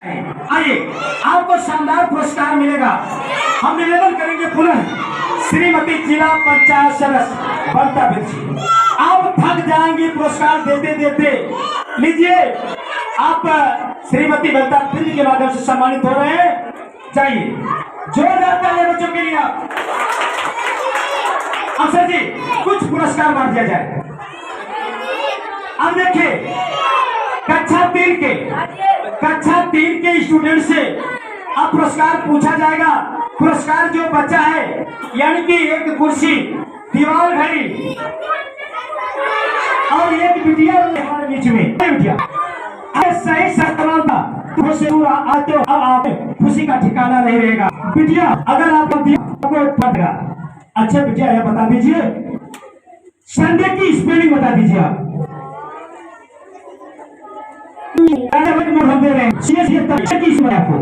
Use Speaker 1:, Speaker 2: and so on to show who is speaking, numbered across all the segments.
Speaker 1: आइए, आपको शानदार पुरस्कार मिलेगा। हम निवेदन करेंगे पुनः श्रीमती जिला पंचायत सदस्य बलता बिरजी। आप थक जाएंगे पुरस्कार देते देते। लीजिए, आप श्रीमती बलता बिरजी के माध्यम से सम्मानित हो रहे हैं। जाइए, जोरदार तालियां बच्चों के लिए। आप अफसर जी, कुछ पुरस्कार बांट दिया जाए। अब देखिए, कक्षा 3 के स्टूडेंट से अब पुरस्कार पूछा जाएगा। पुरस्कार जो बचा है, यानी कि एक कुर्सी, दीवार घड़ी और एक बिटिया हमारे बीच में। बिटिया सही सवाल था, तो से दूर आते हो, अब आप खुशी का ठिकाना नहीं रहेगा। बिटिया, अगर आप पड़ेगा। अच्छा बिटिया, यह बता दीजिए संडे की स्पेलिंग बता दीजिए। आप दे रहे हैं आपको।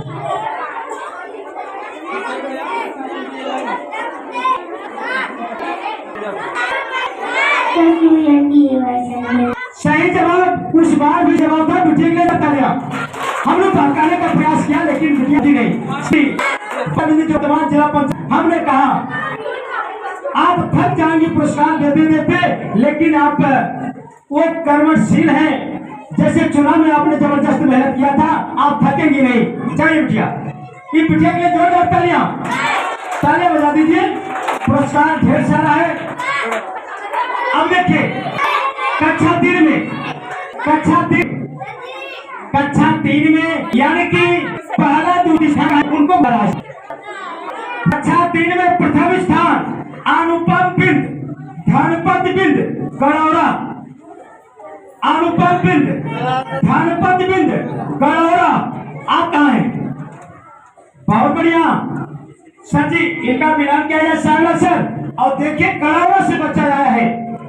Speaker 1: सही जवाब, कुछ बार भी जवाब था, बिटिया के लिए बता दिया। हम लोग भटकाने का प्रयास किया, लेकिन बिटिया दी नहीं। जो तमाम जिला पंचायत, हमने कहा आप थक जाएंगे पुरस्कार देते देते, लेकिन आप वो कर्मशील हैं। जैसे चुनाव में आपने जबरदस्त मेहनत किया था, आप थकेंगे नहीं। जाइए बिटिया, ये बिटिया के लिए जोरदार तालियां बजा दीजिए। पुरस्कार ढेर सारा है। अब देखिए, कक्षा 3 में यानी कि पहला दूसरा उनको बराज। कक्षा 3 में प्रथम स्थान अनुपम बिंद, धनपत बिंद गड़ौरा। अनुपम बिंद, धनपत बिंद गड़ौरा, आप कहाँ हैं? बहुत बढ़िया सर जी, इनका मिलान किया जाए सामने सर। और देखिए, गड़ौरा से बच्चा आया है,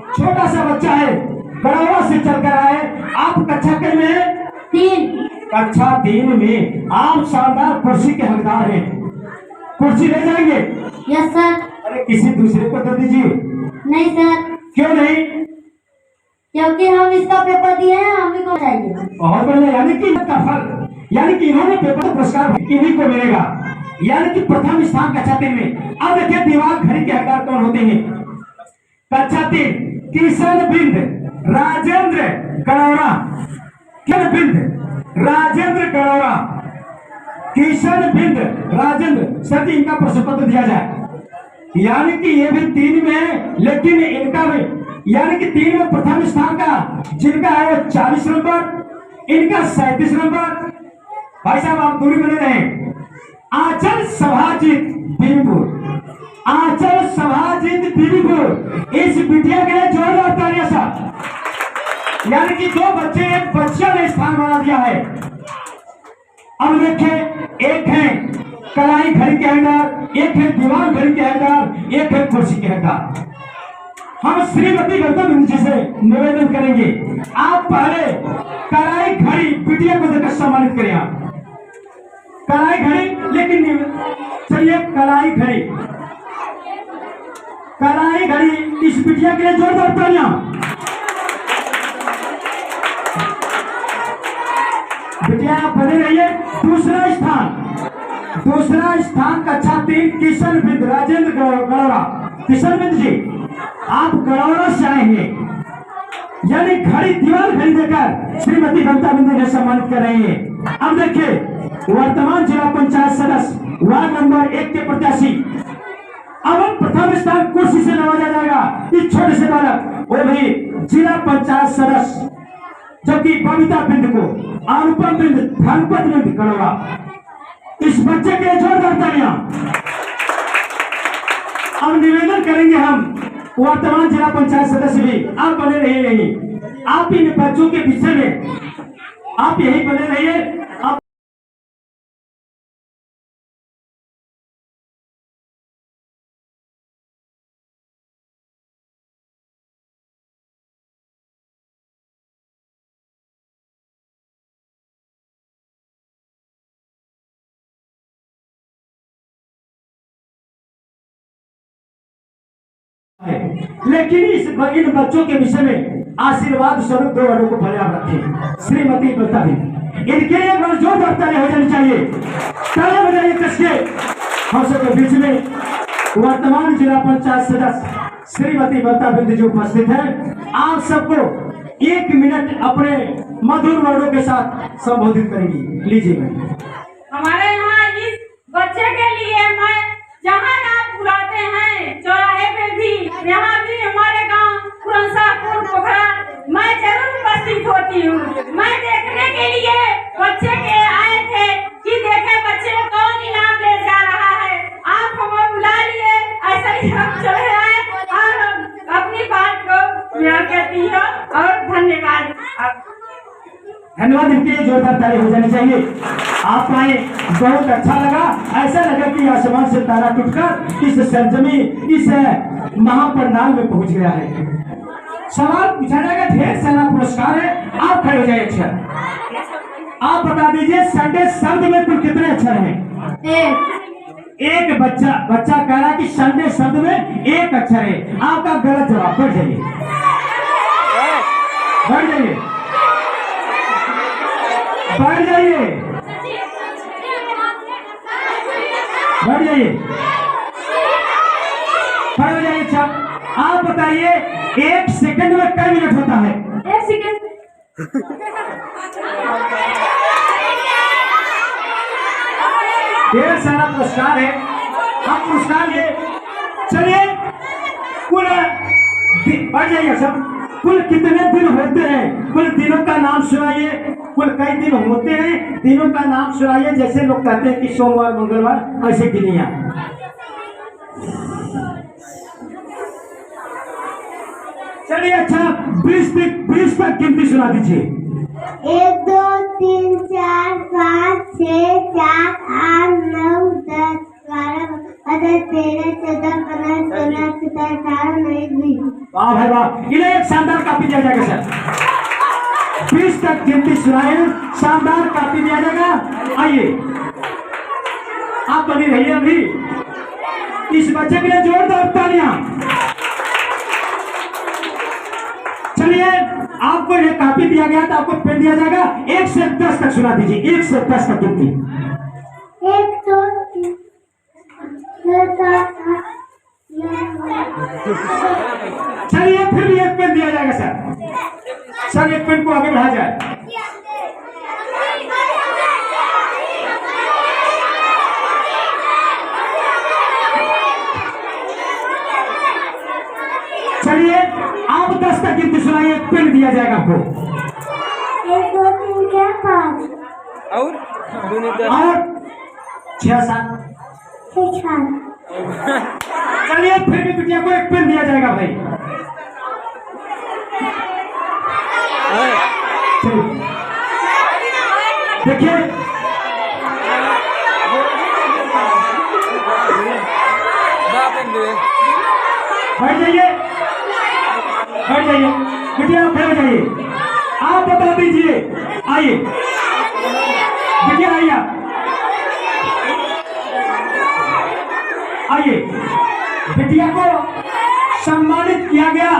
Speaker 1: छोटा सा बच्चा है, गड़ौरा से चलकर आया है। आप कक्षा के में 3, कक्षा 3 में आप शानदार कुर्सी के हकदार हैं। कुर्सी ले जाएंगे?
Speaker 2: Yes sir.
Speaker 1: अरे किसी दूसरे को दे दीजिए।
Speaker 2: नहीं सर।
Speaker 1: क्यों नहीं?
Speaker 2: क्योंकि हम इसका पेपर दिए हैं, हमें को चाहिए।
Speaker 1: बहुत बढ़िया, यानी कि इसका फल, यानी कि इन्होंने पेपर पुरस्कार इन्हीं को मिलेगा, यानी कि प्रथम स्थान कक्षा 3 में। अब देखिए, दीवार घड़ी के हकदार कौन होते हैं? कक्षा 3 किशन बिंद राजेंद्र गड़ौरा। किशन बिंद राजेंद्र गड़ौरा, किशन बिंद राजेंद्र। सर जी, इनका प्रश्न पत्र दिया जाए। यानी कि ये भी 3 में है, लेकिन इनका भी यानी कि 3 में प्रथम स्थान का जिनका है वो 40 नंबर, इनका 37 नंबर। भाई साहब, आप दूरी बने रहे। आंचल सभाजित बीबीपुर, आंचल सभाजित बीबीपुर, इस बिटिया के लिए जोरदार तालियां साहब। यानी कि 2 बच्चे, एक बच्चा ने स्थान बना दिया है। अब देखिए, एक है कलाई घड़ी के हकदार, एक है दीवार घड़ी के हकदार, एक है कुर्सी के हकदार। हम श्रीमती बलता बिरजी से निवेदन करेंगे, आप पहले कलाई घड़ी बिटिया को देकर सम्मानित करें। आप कलाई घड़ी, लेकिन चलिए कलाई घड़ी इस बिटिया के लिए जोरदार तालियां। बिटिया आप बने रहिए। दूसरा स्थान कक्षा 3 किशन बिंद राजेंद्र गड़ौरा। किशन बिंद जी, आप गड़ौरा से आए हैं, यानी घड़ी, दीवार घड़ी देकर श्रीमती बलता बिंदु ने सम्मानित कर रही है। अब देखिए, वर्तमान जिला पंचायत सदस्य वार्ड नंबर 1 के प्रत्याशी, अब प्रथम स्थान कुर्सी से नवाजा जाएगा। इस छोटे से बालक, वो भी जिला पंचायत सदस्य, जो कि बबीता बिंद को, अनुपम बिंद, धनपत बिंद गड़ौरा। इस बच्चे के लिए जोरदार तालियां। अब निवेदन करेंगे हम वर्तमान जिला पंचायत सदस्य भी, आप बने रहिए। आप इन बच्चों के विषय में आप यही बने रहिए। आप लेकिन इन बच्चों के विषय में आशीर्वाद स्वरूप 2 वर्डों को फरियाद रखें। श्रीमती बलता बिंद, इनके लिए एक बार जोरदार ताली हो जानी चाहिए। ताली बजाइए कसके। हम सबके बीच में वर्तमान जिला पंचायत सदस्य श्रीमती बलता बिंद जी उपस्थित है। आप सबको 1 मिनट अपने मधुर वर्डों के साथ संबोधित करेंगी। लीजिए मैम।
Speaker 3: हमारे यहाँ इस बच्चे के लिए मैं जहाँ आप बुलाते हैं चौराहे पे भी, यहाँ भी हमारे गांव पुरनसापुर पोखरा मैं जरूर उपस्थित होती हूँ। मैं देखने के लिए बच्चे के आए थे कि देखे बच्चे को कौन इनाम ले जा रहा है। आप हमें बुला लिए, ऐसा ही हम चले आए और अपनी बात को पूरा करती हूँ और धन्यवाद।
Speaker 1: धन्यवाद। इनके लिए जोरदार ताली हो जानी चाहिए। आप आए, बहुत अच्छा लगा। ऐसा लगा कि आसमान से तारा टूटकर इस सरजमी, इस महापंडाल में पहुंच गया है। सवाल पूछा जाएगा, ढेर सारा पुरस्कार है। आप खड़े हो जाइए। अक्षर आप बता दीजिए, संडे शब्द में कुल कितने अक्षर हैं? एक बच्चा कह रहा कि संडे शब्द में 1 अक्षर है। आपका गलत जवाब। बढ़ जाइए, बढ़ जाइए, बढ़ जाइए, बढ़ जाइए, खड़े हो जाइए। अच्छा, आप बताइए 1 सेकंड में कई मिनट होता है?
Speaker 3: 1 सेकंड।
Speaker 1: ढेर सारा पुरस्कार है। आप पुरस्कार लिए। चलिए, कुल बढ़ जाइए सब। कुल कितने दिन होते हैं? कुल दिनों का नाम सुनाइए। कुल कई दिन होते हैं, दिनों का नाम सुनाइए। जैसे लोग कहते हैं कि सोमवार मंगलवार, ऐसे गिनिया। चलिए, अच्छा 20 तक गिनती सुना दीजिए।
Speaker 2: 1 2 3 4 5 6 7 8 9 10 11 12 13 14 15 16 17 18 19 20।
Speaker 1: वाह भाई वाह। इन्हें एक शानदार कॉपी दिया जाएगा सर। 20 तक गिनती सुनाए, शानदार कॉपी दिया जाएगा। आइए, आप बनी रहिए। अभी इस बच्चे के लिए जोरदार तालियां। चलिए, आपको ये कॉपी दिया गया था, आपको पेन दिया जाएगा। 1 से 10 तक सुना दीजिए। 1 से 10 तक गिनती।
Speaker 2: 1 2 3 4 5
Speaker 1: चलिए, फिर भी 1 पेन दिया जाएगा सर। 1 पेन को आगे बढ़ा जाए। चलिए, आप 10 तक गिनती सुनाइए। 1 पेन दिया जाएगा आपको।
Speaker 2: 1 2 3 4 5
Speaker 4: और
Speaker 1: 6 7।
Speaker 2: 6 7।
Speaker 1: चलिए, फिर भी बिटिया को 1 पेन दिया जाएगा भाई। देखिए, बैठ जाइए, बैठ जाइए। बिटिया आप खड़े हो जाइए। आप बता दीजिए। आइए बिटिया, आइए आप। आइए, बिटिया को सम्मानित किया गया।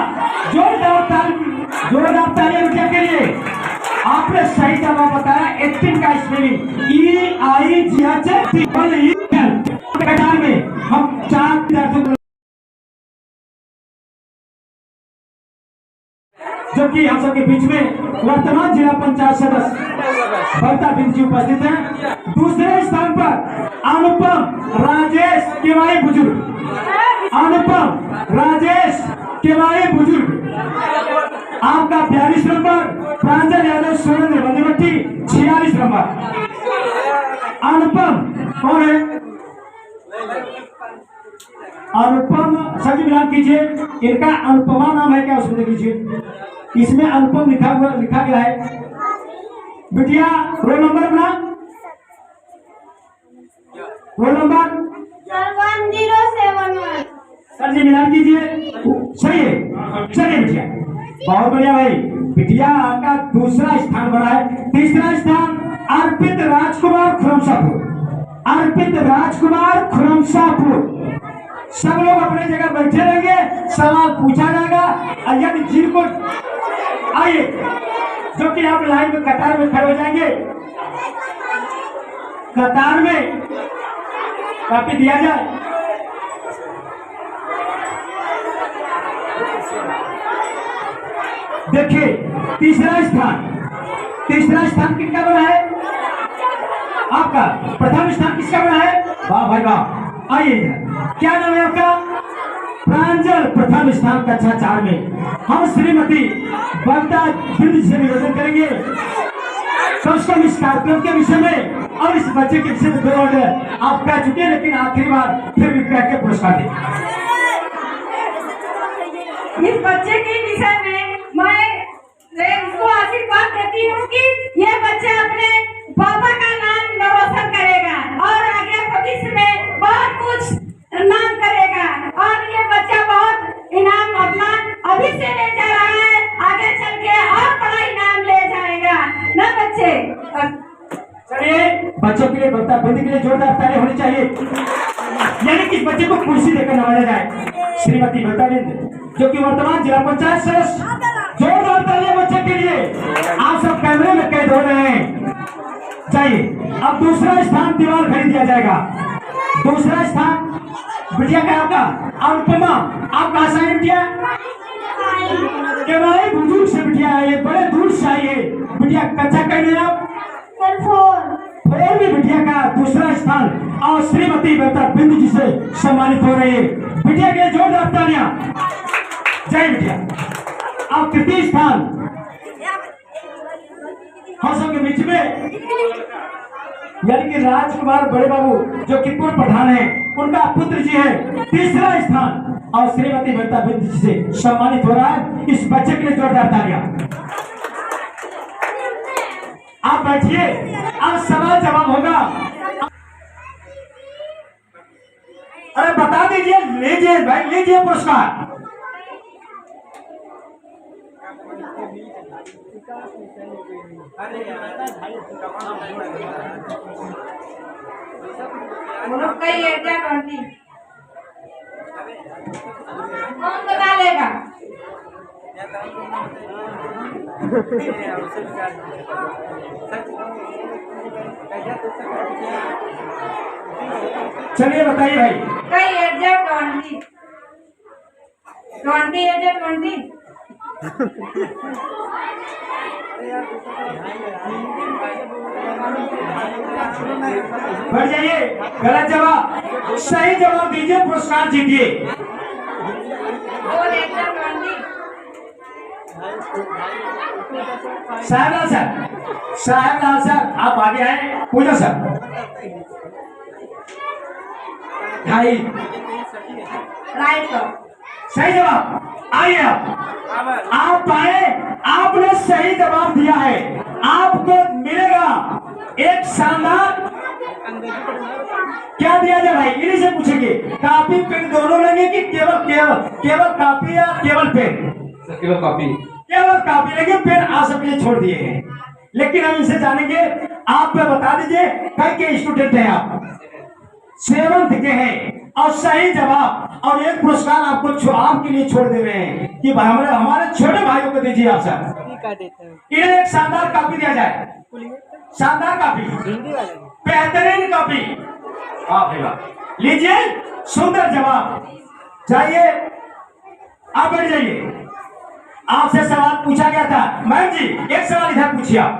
Speaker 1: जोरदार तालियां बिटिया के लिए। आपने सही जवाब बताया। 18 का स्पेलिंग EIGH में हम 4 विद्यार्थियों जो कि हम सबके बीच में वर्तमान जिला पंचायत सदस्य बलता बिंद जी उपस्थित हैं। दूसरे स्थान पर अनुपम राजेश केवाई बुजुर्ग। अनुपम राजेश केवाई बुजुर्ग। आपका 42 नंबर। प्रांजल यादव सुरेंद्र बंदीवट्टी 46 नंबर। अनुपम कौन है? अनुपम सर जी मिलान कीजिए। इनका अनुपमा नाम है क्या, उसमें देख लीजिए। इसमें अनुपम लिखा गया है। बिटिया रोल नंबर अपना, रोल नंबर
Speaker 2: 1071।
Speaker 1: सर जी मिलान कीजिए। सही है। चलिए बिटिया, बहुत बढ़िया भाई। बिटिया का दूसरा स्थान बना है। तीसरा स्थान अर्पित राजकुमार खुरमसापुर। अर्पित राजकुमार खुरमसापुर। सब लोग अपने जगह बैठे रहेंगे, सवाल पूछा जाएगा। यदि जिनको आइए, जो कि आप लाइन में कतार में खड़े हो जाएंगे। कतार में कॉपी दिया जाए। देखिए, तीसरा स्थान किसका बना है? आपका। प्रथम स्थान किसका बना है? वाह भाई वाह। आइए, क्या नाम है आपका? प्रांजल। प्रथम स्थान कक्षा 4 में हम श्रीमती बबीता बिंद से निवेदन करेंगे कम स्कॉर्पियो के विषय में, और इस बच्चे के विषय में 2 ऑर्डर आप कह चुके हैं, लेकिन आखिरी बार फिर भी कह के पुरस्कार दें।
Speaker 3: इस बच्चे के विषय में मैं उसको आशीर्वाद देती हूँ कि ये बच्चा अपने पापा का नाम रोशन करेगा और आगे भविष्य में बहुत कुछ नाम करेगा, और ये बच्चा बहुत इनाम अपना अभी से ले जा रहा है, आगे चल के और बड़ा इनाम ले जाएगा ना बच्चे।
Speaker 1: चलिए, बच्चों के लिए, बबीता बिंद के लिए जोरदार ताली होनी चाहिए, यानी कि इस बच्चे को कुर्सी देकर नवाजा जाए। श्रीमती बबीता बिंद, जो कि वर्तमान जिला पंचायत सदस्य। जोरदार तालियां बच्चे के लिए। आप सब कैमरे में कैद हो रहे हैं। चाहिए। अब दूसरा स्थान दीवार खरीद दिया जाएगा। दूसरा स्थान बिटिया का आपका अनुपमा, आप कहाँ से आई बिटिया? केवल बुजुर्ग से बिटिया आई है, बड़े दूर से आई है बिटिया। कक्षा कहीं आप? 4 में बिटिया का दूसरा स्थान और श्रीमती बबीता बिंद जी से सम्मानित हो रही है। बिटिया के जोरदार तालियां। जय बिटिया। अब तृतीय स्थान हम सबके बीच में, यानी कि राजकुमार बड़े बाबू जो कि पूर्व प्रधान है, उनका पुत्र जी है। तीसरा स्थान और श्रीमती बबीता बिंद जी से सम्मानित हो रहा है। इस बच्चे के लिए जोरदार तालियां। आप बैठिए, अब सवाल जवाब होगा। अरे बता दीजिए, लीजिए भाई, लीजिए पुरस्कार।
Speaker 3: कौन बता लेगा?
Speaker 1: चलिए बताइए भाई।
Speaker 3: कई एजेंट 20 एजेंट 20।
Speaker 1: बढ़ जाइए। गलत जवाब। सही जवाब दीजिए, पुरस्कार जीतिए। साहेबलाल सर, आप आगे आए। पूजा सर, ढाई
Speaker 3: राइट।
Speaker 1: सही जवाब। आइए आप आए, आपने सही जवाब दिया है। आपको मिलेगा एक शानदार, क्या दिया जाए भाई? इन्हीं से पूछेंगे। कॉपी पेन दोनों लेंगे कि केवल कॉपी या केवल पेन?
Speaker 4: केवल कॉपी।
Speaker 1: केवल कॉपी लेंगे, पेन आप सबके लिए छोड़ दिए हैं। लेकिन हम इनसे जानेंगे, आप बता दीजिए कई के स्टूडेंट हैं आप? 7th के हैं। और सही जवाब और एक पुरस्कार आपको आपके लिए छोड़ दे रहे हैं कि हमारे छोटे भाइयों को दीजिए। आप सर इन्हें एक शानदार कॉपी दिया जाए। शानदार कॉपी, बेहतरीन कॉपी। आप लीजिए, सुंदर जवाब। जाइए, आप बैठ जाइए। आपसे सवाल पूछा गया था। मैम जी, एक सवाल इधर पूछिए आप।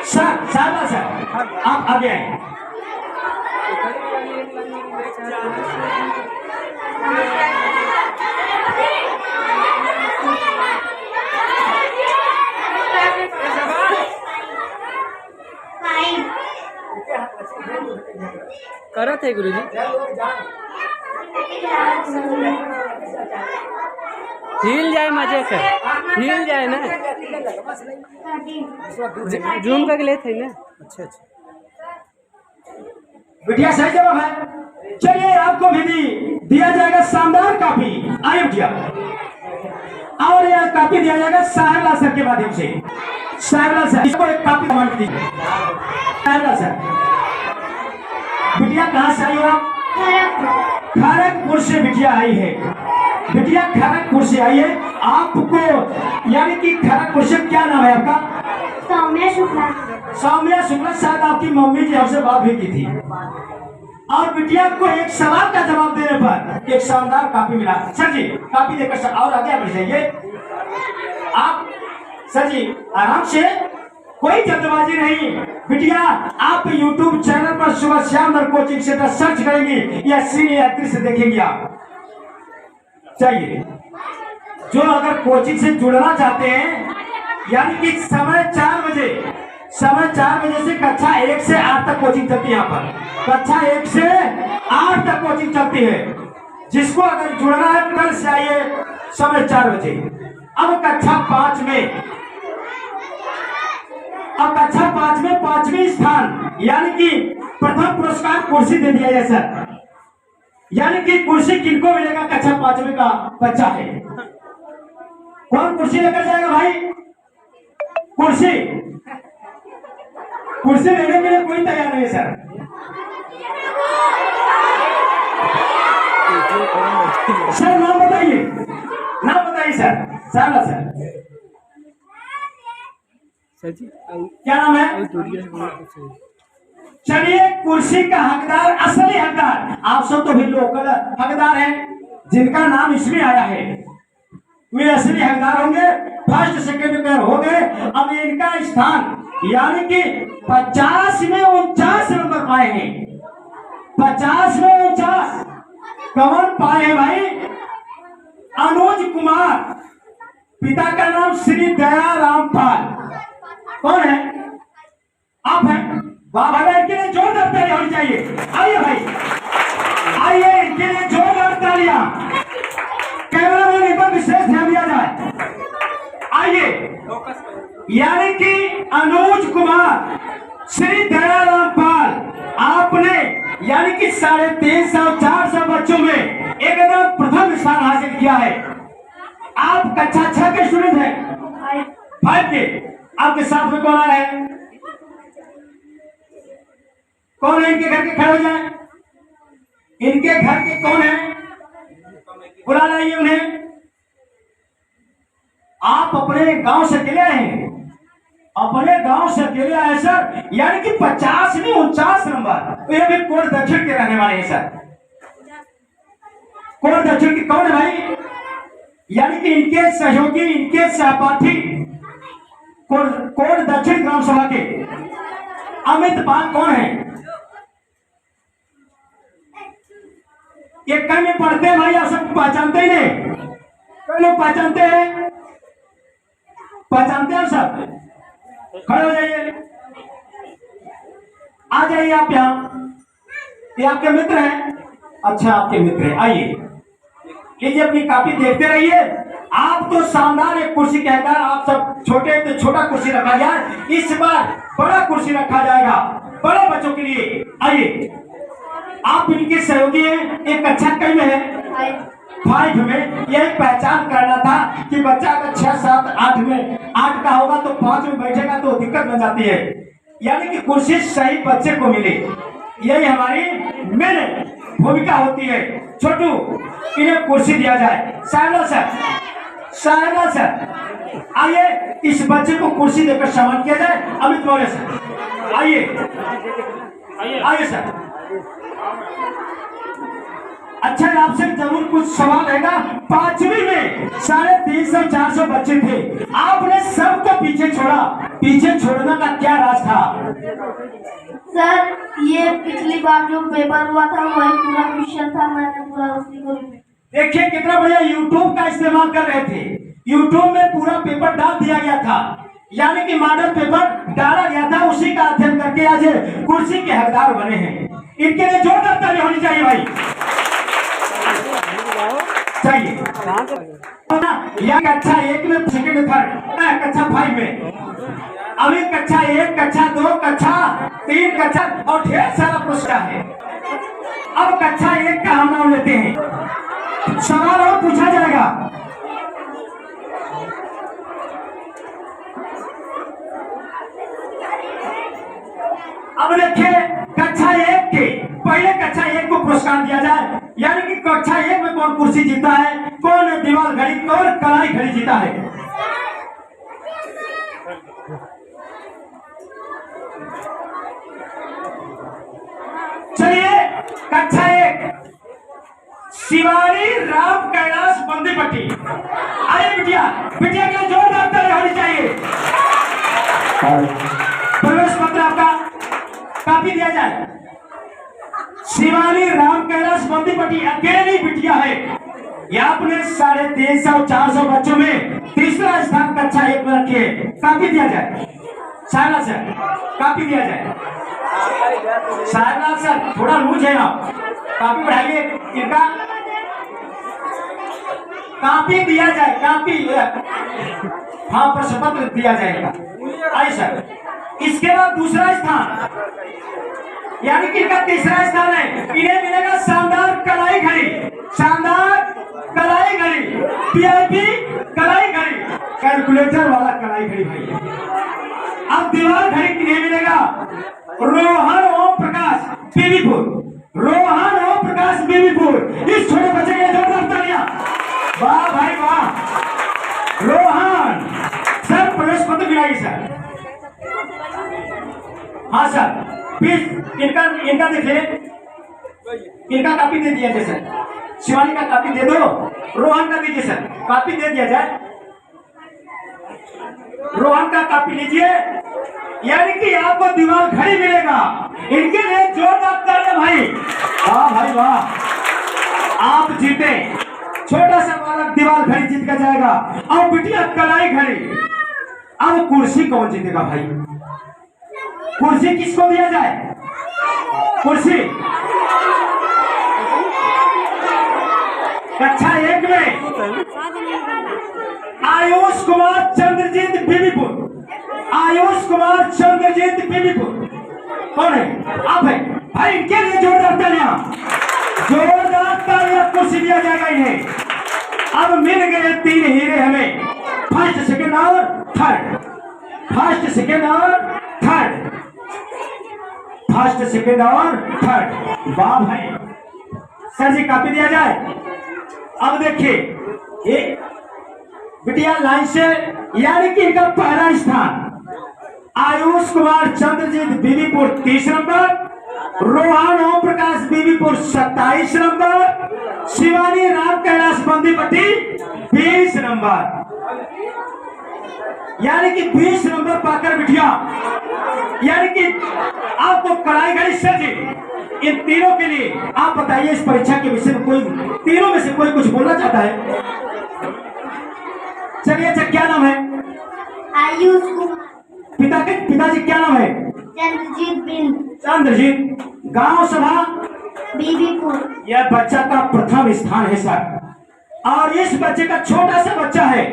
Speaker 1: सर आप आगे आए।
Speaker 4: करा थे गुरुजी। हिल जाए मजे से, हिल जाए ना। जूम करके ले थे ना। अच्छा।
Speaker 1: बिटिया सही जवाब है। चलिए, आपको भी दिया जाएगा शानदार कॉपी। आइए बिटिया, और यह कॉपी दिया जाएगा साहेबलाल सर के माध्यम से। साहेबलाल सर, इसको एक कॉपी मान दीजिए। साहेबलाल सर, बिटिया कहाँ से आई हो आप? खड़गपुर से बिटिया आई है। बिटिया खड़गपुर से आई है आपको यानी कि खरा क्वेश्चन क्या नाम है आपका?
Speaker 2: सौम्या शुक्ला।
Speaker 1: सौम्या शुक्ला, शायद आपकी मम्मी जी हमसे बात भी की थी। और बिटिया को एक सवाल का जवाब देने पर एक शानदार कॉपी मिला। सर जी कॉपी देकर सर और आगे बढ़ जाइए आप। सर जी आराम से, कोई जल्दबाजी नहीं। बिटिया आप YouTube चैनल पर सुबह शाम कोचिंग सेंटर सर्च करेंगी या सीनियर से देखेंगी आप। चाहिए जो अगर कोचिंग से जुड़ना चाहते हैं, यानी कि समय 4 बजे से कक्षा 1 से 8 तक कोचिंग चलती है। यहाँ पर कक्षा 1 से 8 तक कोचिंग चलती है। जिसको अगर जुड़ना है कल से आइए समय 4 बजे। अब कक्षा 5 में 5वीं स्थान यानी कि प्रथम पुरस्कार कुर्सी दे दिया जाए सर। यानी कि कुर्सी किनको मिलेगा? कक्षा 5वीं का बच्चा है। कौन कुर्सी लेकर जाएगा भाई? कुर्सी लेने के लिए कोई तैयार नहीं है सर। सर नाम बताइए सर। सर क्या नाम है? चलिए कुर्सी का हकदार, असली हकदार आप सब तो भी लोकल हकदार हैं, जिनका नाम इसमें आया है वे असली हकदार होंगे। फर्स्ट सेकंड पेयर हो गए। अब इनका स्थान यानी कि 50 में 49 नंबर पाए हैं। 50 में 49 कौन पाए हैं भाई? अनुज कुमार, पिता का नाम श्री दया रामपाल। कौन है? आप हैं। वाह भाई, इनके लिए जोरदार तालियां होनी चाहिए। आइए भाई, आइए इनके लिए जोरदार तालियां। कैमरा मैन इन पर विशेष ध्यान दिया जाए। आइए, यानी कि अनुज कुमार श्री दया रामपाल, आपने यानी कि 350-400 बच्चों में एकदम प्रथम स्थान हासिल किया है। आप कक्षा 6 के स्टूडेंट हैं, 5 के। आपके साथ में कौन आया है? कौन है? इनके घर के खड़े हो जाए। इनके घर के कौन है? बुला लाइए उन्हें। आप अपने गांव से अकेले आए हैं? अपने गांव से अकेले आए सर, यानी कि 50 में 49 नंबर। ये भी कोट दक्षिण के रहने वाले हैं सर। कोट दक्षिण की कौन है भाई? यानी कि इनके सहयोगी, इनके सहपाठी कोट दक्षिण ग्राम सभा के अमित पाल कौन है? ये कई में पढ़ते हैं भाई, आप सब पहचानते ही नहीं। कई लोग पहचानते हैं सब। खड़े हो जाइए, आ जाइए आप यहाँ। ये आपके मित्र हैं? अच्छा आपके मित्र हैं। आइए लीजिए अपनी कॉपी देखते रहिए। आप तो शानदार एक कुर्सी के हकदार। आप सब छोटे तो छोटा कुर्सी रखा जाए, इस बार बड़ा कुर्सी रखा जाएगा बड़े बच्चों के लिए। आइए, आप इनके सहयोगी हैं। एक कक्षा कई में है? 5 में। यही पहचान करना था कि बच्चा अगर 6, 7, 8 में 8 का होगा तो 5 में बैठेगा तो दिक्कत बन जाती है। यानी कि कुर्सी सही बच्चे को मिले, यही हमारी मेन भूमिका होती है। छोटू, इन्हें कुर्सी दिया जाए। साहिबा सर आइए, इस बच्चे को कुर्सी देकर सम्मान किया जाए। अमित मौर्य सर आइए सर। अच्छा, आपसे जरूर कुछ सवाल रहेगा। 5वीं में 350-400 बच्चे थे, आपने सबको पीछे छोड़ा। पीछे छोड़ने का क्या राज था?
Speaker 2: सर, ये पिछली बार जो पेपर हुआ था वही पूरा क्वेश्चन था, मैंने पूरा उसी को। देखिए कितना बढ़िया YouTube का इस्तेमाल कर रहे थे। YouTube में पूरा पेपर डाल दिया गया था, यानी कि मॉडल पेपर डाला गया था। उसी का अध्ययन करके आज कुर्सी के हकदार बने हैं। इनके लिए जोरदार ताली होनी चाहिए भाई। चाहिए या कक्षा 1 में, सेकंड, थर्ड, कक्षा 5 में। अभी कक्षा 1, कक्षा 2, कक्षा 3, कक्षा और ढेर सारा पुरस्कार है। अब कक्षा 1 का हम नाम लेते हैं। सवाल और पूछा जाएगा। अब देखिए कक्षा 1 के पहले कक्षा 1 को पुरस्कार दिया जाए, यानी कि कक्षा 1 में कौन कुर्सी जीता है
Speaker 1: कौन दीवार घड़ी, कौन कलाई घड़ी जीता है? चलिए कक्षा 1 शिवानी राम कैलाश बंदीपट्टी। आइए बिटिया, बिटिया के लिए जोरदार ताली होनी चाहिए। प्रवेश पत्र आपका कापी दिया जाए। शिवानी राम कैलाश बंदीपट्टी अकेली बिटिया है। ये आपने 350-400 बच्चों में तीसरा स्थान कक्षा 1 में रखी है। कापी दिया जाए। साहब सर कापी दिया जाए। साहब सर थोड़ा लूज है आप, कापी बढ़ाइए। इनका कापी दिया जाए, कापी हाँ प्रश्न पत्र दिया जाएगा। आइए सर, इसके बाद दूसरा स्थान यानी कि इनका तीसरा स्थान है। इन्हें मिलेगा शानदार कलाई घड़ी, शानदार कलाई घड़ी, पीआईपी कलाई घड़ी, कैलकुलेटर वाला कलाई घड़ी भाई। अब दीवार घड़ी किन्हें मिलेगा? रोहन ओम प्रकाश बीबीपुर, रोहन ओम प्रकाश बीबीपुर। इस छोटे बच्चे के जोरदार तालियां। वाह भाई वाह। रोहन सर प्रवेश पत्र मिलाइए सर। हाँ सर प्लीज इनका देखिए, इनका कापी दे दिया जाए सर। शिवानी का कापी दे दो, रोहन का दीजिए सर, कापी दे दिया जाए। रोहन का कापी लीजिए, यानी कि आपको दीवार घड़ी मिलेगा। इनके लिए जोरदार तालियां भाई। वाह भाई वाह, आप जीते। छोटा सा बालक दीवार घड़ी जीत कर जाएगा। और बिटिया कलाई घड़ी। अब कुर्सी कौन जीतेगा भाई? कुर्सी किसको दिया जाए? कुर्सी कक्षा 1 में आयुष कुमार चंद्रजीत बीबीपुर, आयुष कुमार चंद्रजीत बीबीपुर। कौन है? आप है भाई। इनके लिए जोरदार तालियां, जोरदार तालियां। कुर्सी दिया जाएगा इन्हें। अब मिल गए 3 हीरे हमें, फर्स्ट सेकेंड और थर्ड, फर्स्ट सेकेंड और थर्ड, फर्स्ट सेकेंड और थर्ड। वाह भाई। सर जी कापी दिया जाए। अब देखिए ये बिटिया लाइन से, यानी कि इनका पहला स्थान Ayush Kumar Chandrajit Bibipur 30 number, Rohan Om Prakash Bibipur 27 number, Shivani Ram Kailash बंदीपट्टी 20 number. यानी कि 20 नंबर पाकर बिटिया, यानी कि आपको कलाई घड़ी सर जी। इन तीनों के लिए आप बताइए इस परीक्षा के विषय में कोई तीनों में से कोई कुछ बोलना चाहता है? चलिए अच्छा, क्या नाम है?
Speaker 2: आयुष कुमार।
Speaker 1: पिताजी क्या नाम है?
Speaker 2: चंद्रजीत बिन।
Speaker 1: चंद्रजीत। गांव सभा
Speaker 2: बीबीपुर।
Speaker 1: यह बच्चा का प्रथम स्थान है सर, और इस बच्चे का छोटा सा बच्चा है।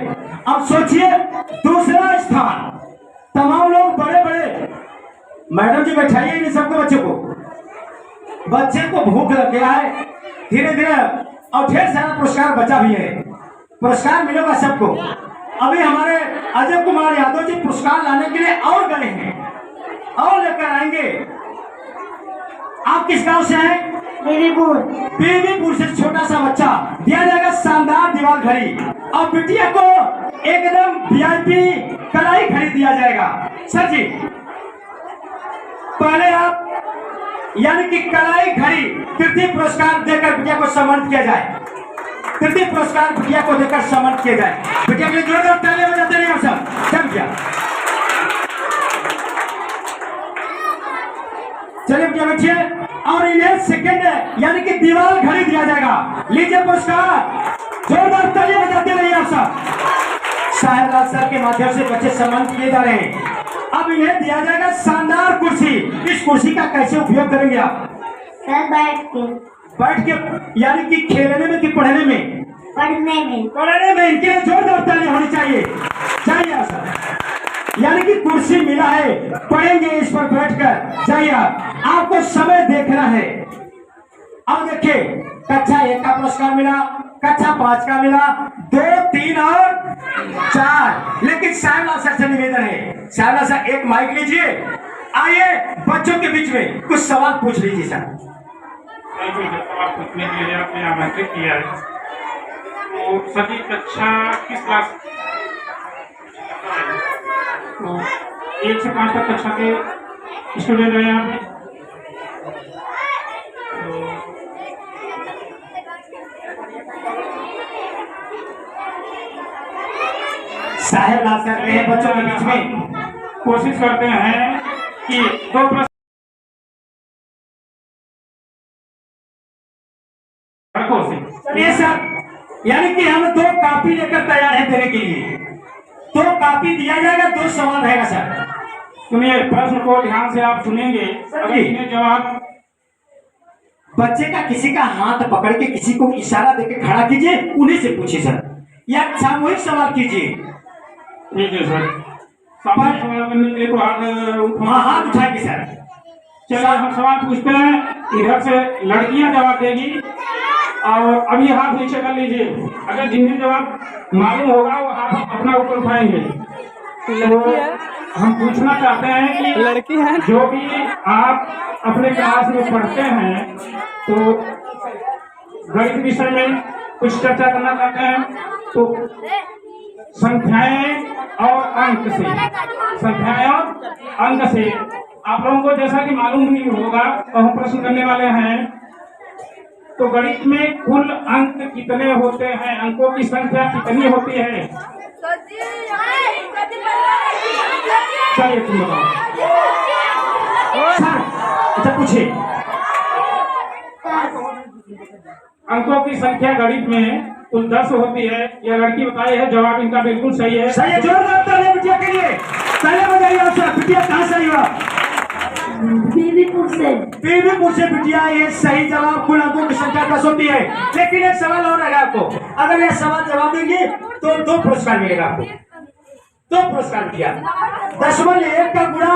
Speaker 1: अब सोचिए दूसरा स्थान। तमाम लोग बड़े बड़े, मैडम जी बैठाइए इन सबको, बच्चे को भूख लग गया है धीरे धीरे, और ढेर सारा पुरस्कार बचा भी है। पुरस्कार मिलेगा सबको। अभी हमारे अजय कुमार यादव जी पुरस्कार लाने के लिए और गए हैं, और लेकर आएंगे। आप किस गांव से हैं?
Speaker 2: बीबीपुर।
Speaker 1: बीबीपुर से छोटा सा बच्चा दिया जाएगा शानदार दीवार घड़ी, और बिटिया को एकदम वीआईपी कलाई घड़ी दिया जाएगा। सर जी पहले आप यानी कि कलाई घड़ी तृतीय पुरस्कार देकर बिटिया को सम्मानित किया जाए। तृतीय पुरस्कार बिटिया को देकर सम्मानित किया जाए। बिटिया के लिए जोरदार तालियां बजाते रहिए आप सब। बिटिया चलिए बिटिया बैठिए, और इन्हें सेकंड यानी कि दीवार घड़ी दिया जाएगा। लीजिए पुरस्कार, जोरदार तालियां बजाते रहिए आप सब। साहेबलाल सर के माध्यम से बच्चे सम्मानित किए जा रहे हैं। अब इन्हें दिया जाएगा शानदार कुर्सी। इस कुर्सी का कैसे उपयोग करेंगे आप?
Speaker 2: सर बैठ के
Speaker 1: यानी कि खेलने में कि पढ़ने में? पढ़ने में। इनके लिए जोरदार तालियां होनी चाहिए। चाहिए सर, यानी कि कुर्सी मिला है, पढ़ेंगे इस पर बैठकर। चाहिए आपको समय देखना है। अब देखिए कक्षा 1 का पुरस्कार मिला, कक्षा 5 का मिला, 2, 3 और 4। लेकिन साहिबलाल सर से निवेदन है, साहिबलाल सर एक माइक लीजिए, आइए बच्चों के बीच में कुछ सवाल पूछ लीजिए सर।
Speaker 5: सवाल पूछने के लिए आपने आमंत्रित किया है। तो सभी कक्षा किस क्लास? तो 1 से 5 तक कक्षा के स्टूडेंट हैं यहाँ पे।
Speaker 1: साहेब बात कर रहे हैं बच्चों के बीच में।
Speaker 5: कोशिश करते हैं कि 2 प्रश्न
Speaker 1: चलिए सर, यानी कि हम 2 कॉपी लेकर तैयार हैं देने के लिए। 2 कॉपी दिया जाएगा, 2 सवाल रहेगा सर।
Speaker 5: सुनिए, प्रश्न को ध्यान से आप सुनेंगे, अगर इन्हें जवाब
Speaker 1: बच्चे का किसी का हाथ पकड़ के किसी को इशारा देके खड़ा कीजिए, उन्हीं से पूछिए सर, या सामूहिक सवाल कीजिए।
Speaker 5: ठीक है सर। सामूहिक सवाल करने के लिए तो
Speaker 1: हाथ उठाएंगे सर।
Speaker 5: चलिए हम सवाल पूछते हैं, इधर से लड़कियां जवाब देगी और अभी हाथ नीचे कर लीजिए। अगर जिन्हें जवाब मालूम होगा वो हाथ अपना ऊपर उठाएंगे।
Speaker 4: लड़की है,
Speaker 5: हम पूछना चाहते हैं कि
Speaker 4: लड़की है।
Speaker 5: जो भी आप अपने क्लास में पढ़ते हैं तो गणित विषय में कुछ चर्चा करना चाहते हैं, तो संख्याएं और अंक से आप लोगों को जैसा कि मालूम नहीं होगा तो हम प्रश्न करने वाले हैं। तो गणित में कुल अंक कितने होते हैं? अंकों की संख्या कितनी होती है? चलिए तुम बताओ।
Speaker 1: अच्छा पूछिए।
Speaker 5: अंकों की संख्या गणित में कुल 10 होती है। यह लड़की बताई है, जवाब इनका बिल्कुल सही है।
Speaker 1: सही है, जोरदार तालियां बिटिया के लिए। तालियां बजाइए आप सब। बिटिया कहाँ से आई हो?
Speaker 2: बीबीपुर से।
Speaker 1: बीबीपुर से बिटिया, ये सही जवाब। कुल अंकों की संख्या 10 होती है। लेकिन एक सवाल और रहेगा आपको, अगर यह सवाल जवाब देंगे तो 2 पुरस्कार मिलेगा आपको। 2 पुरस्कार बिटिया। 10 का गुणा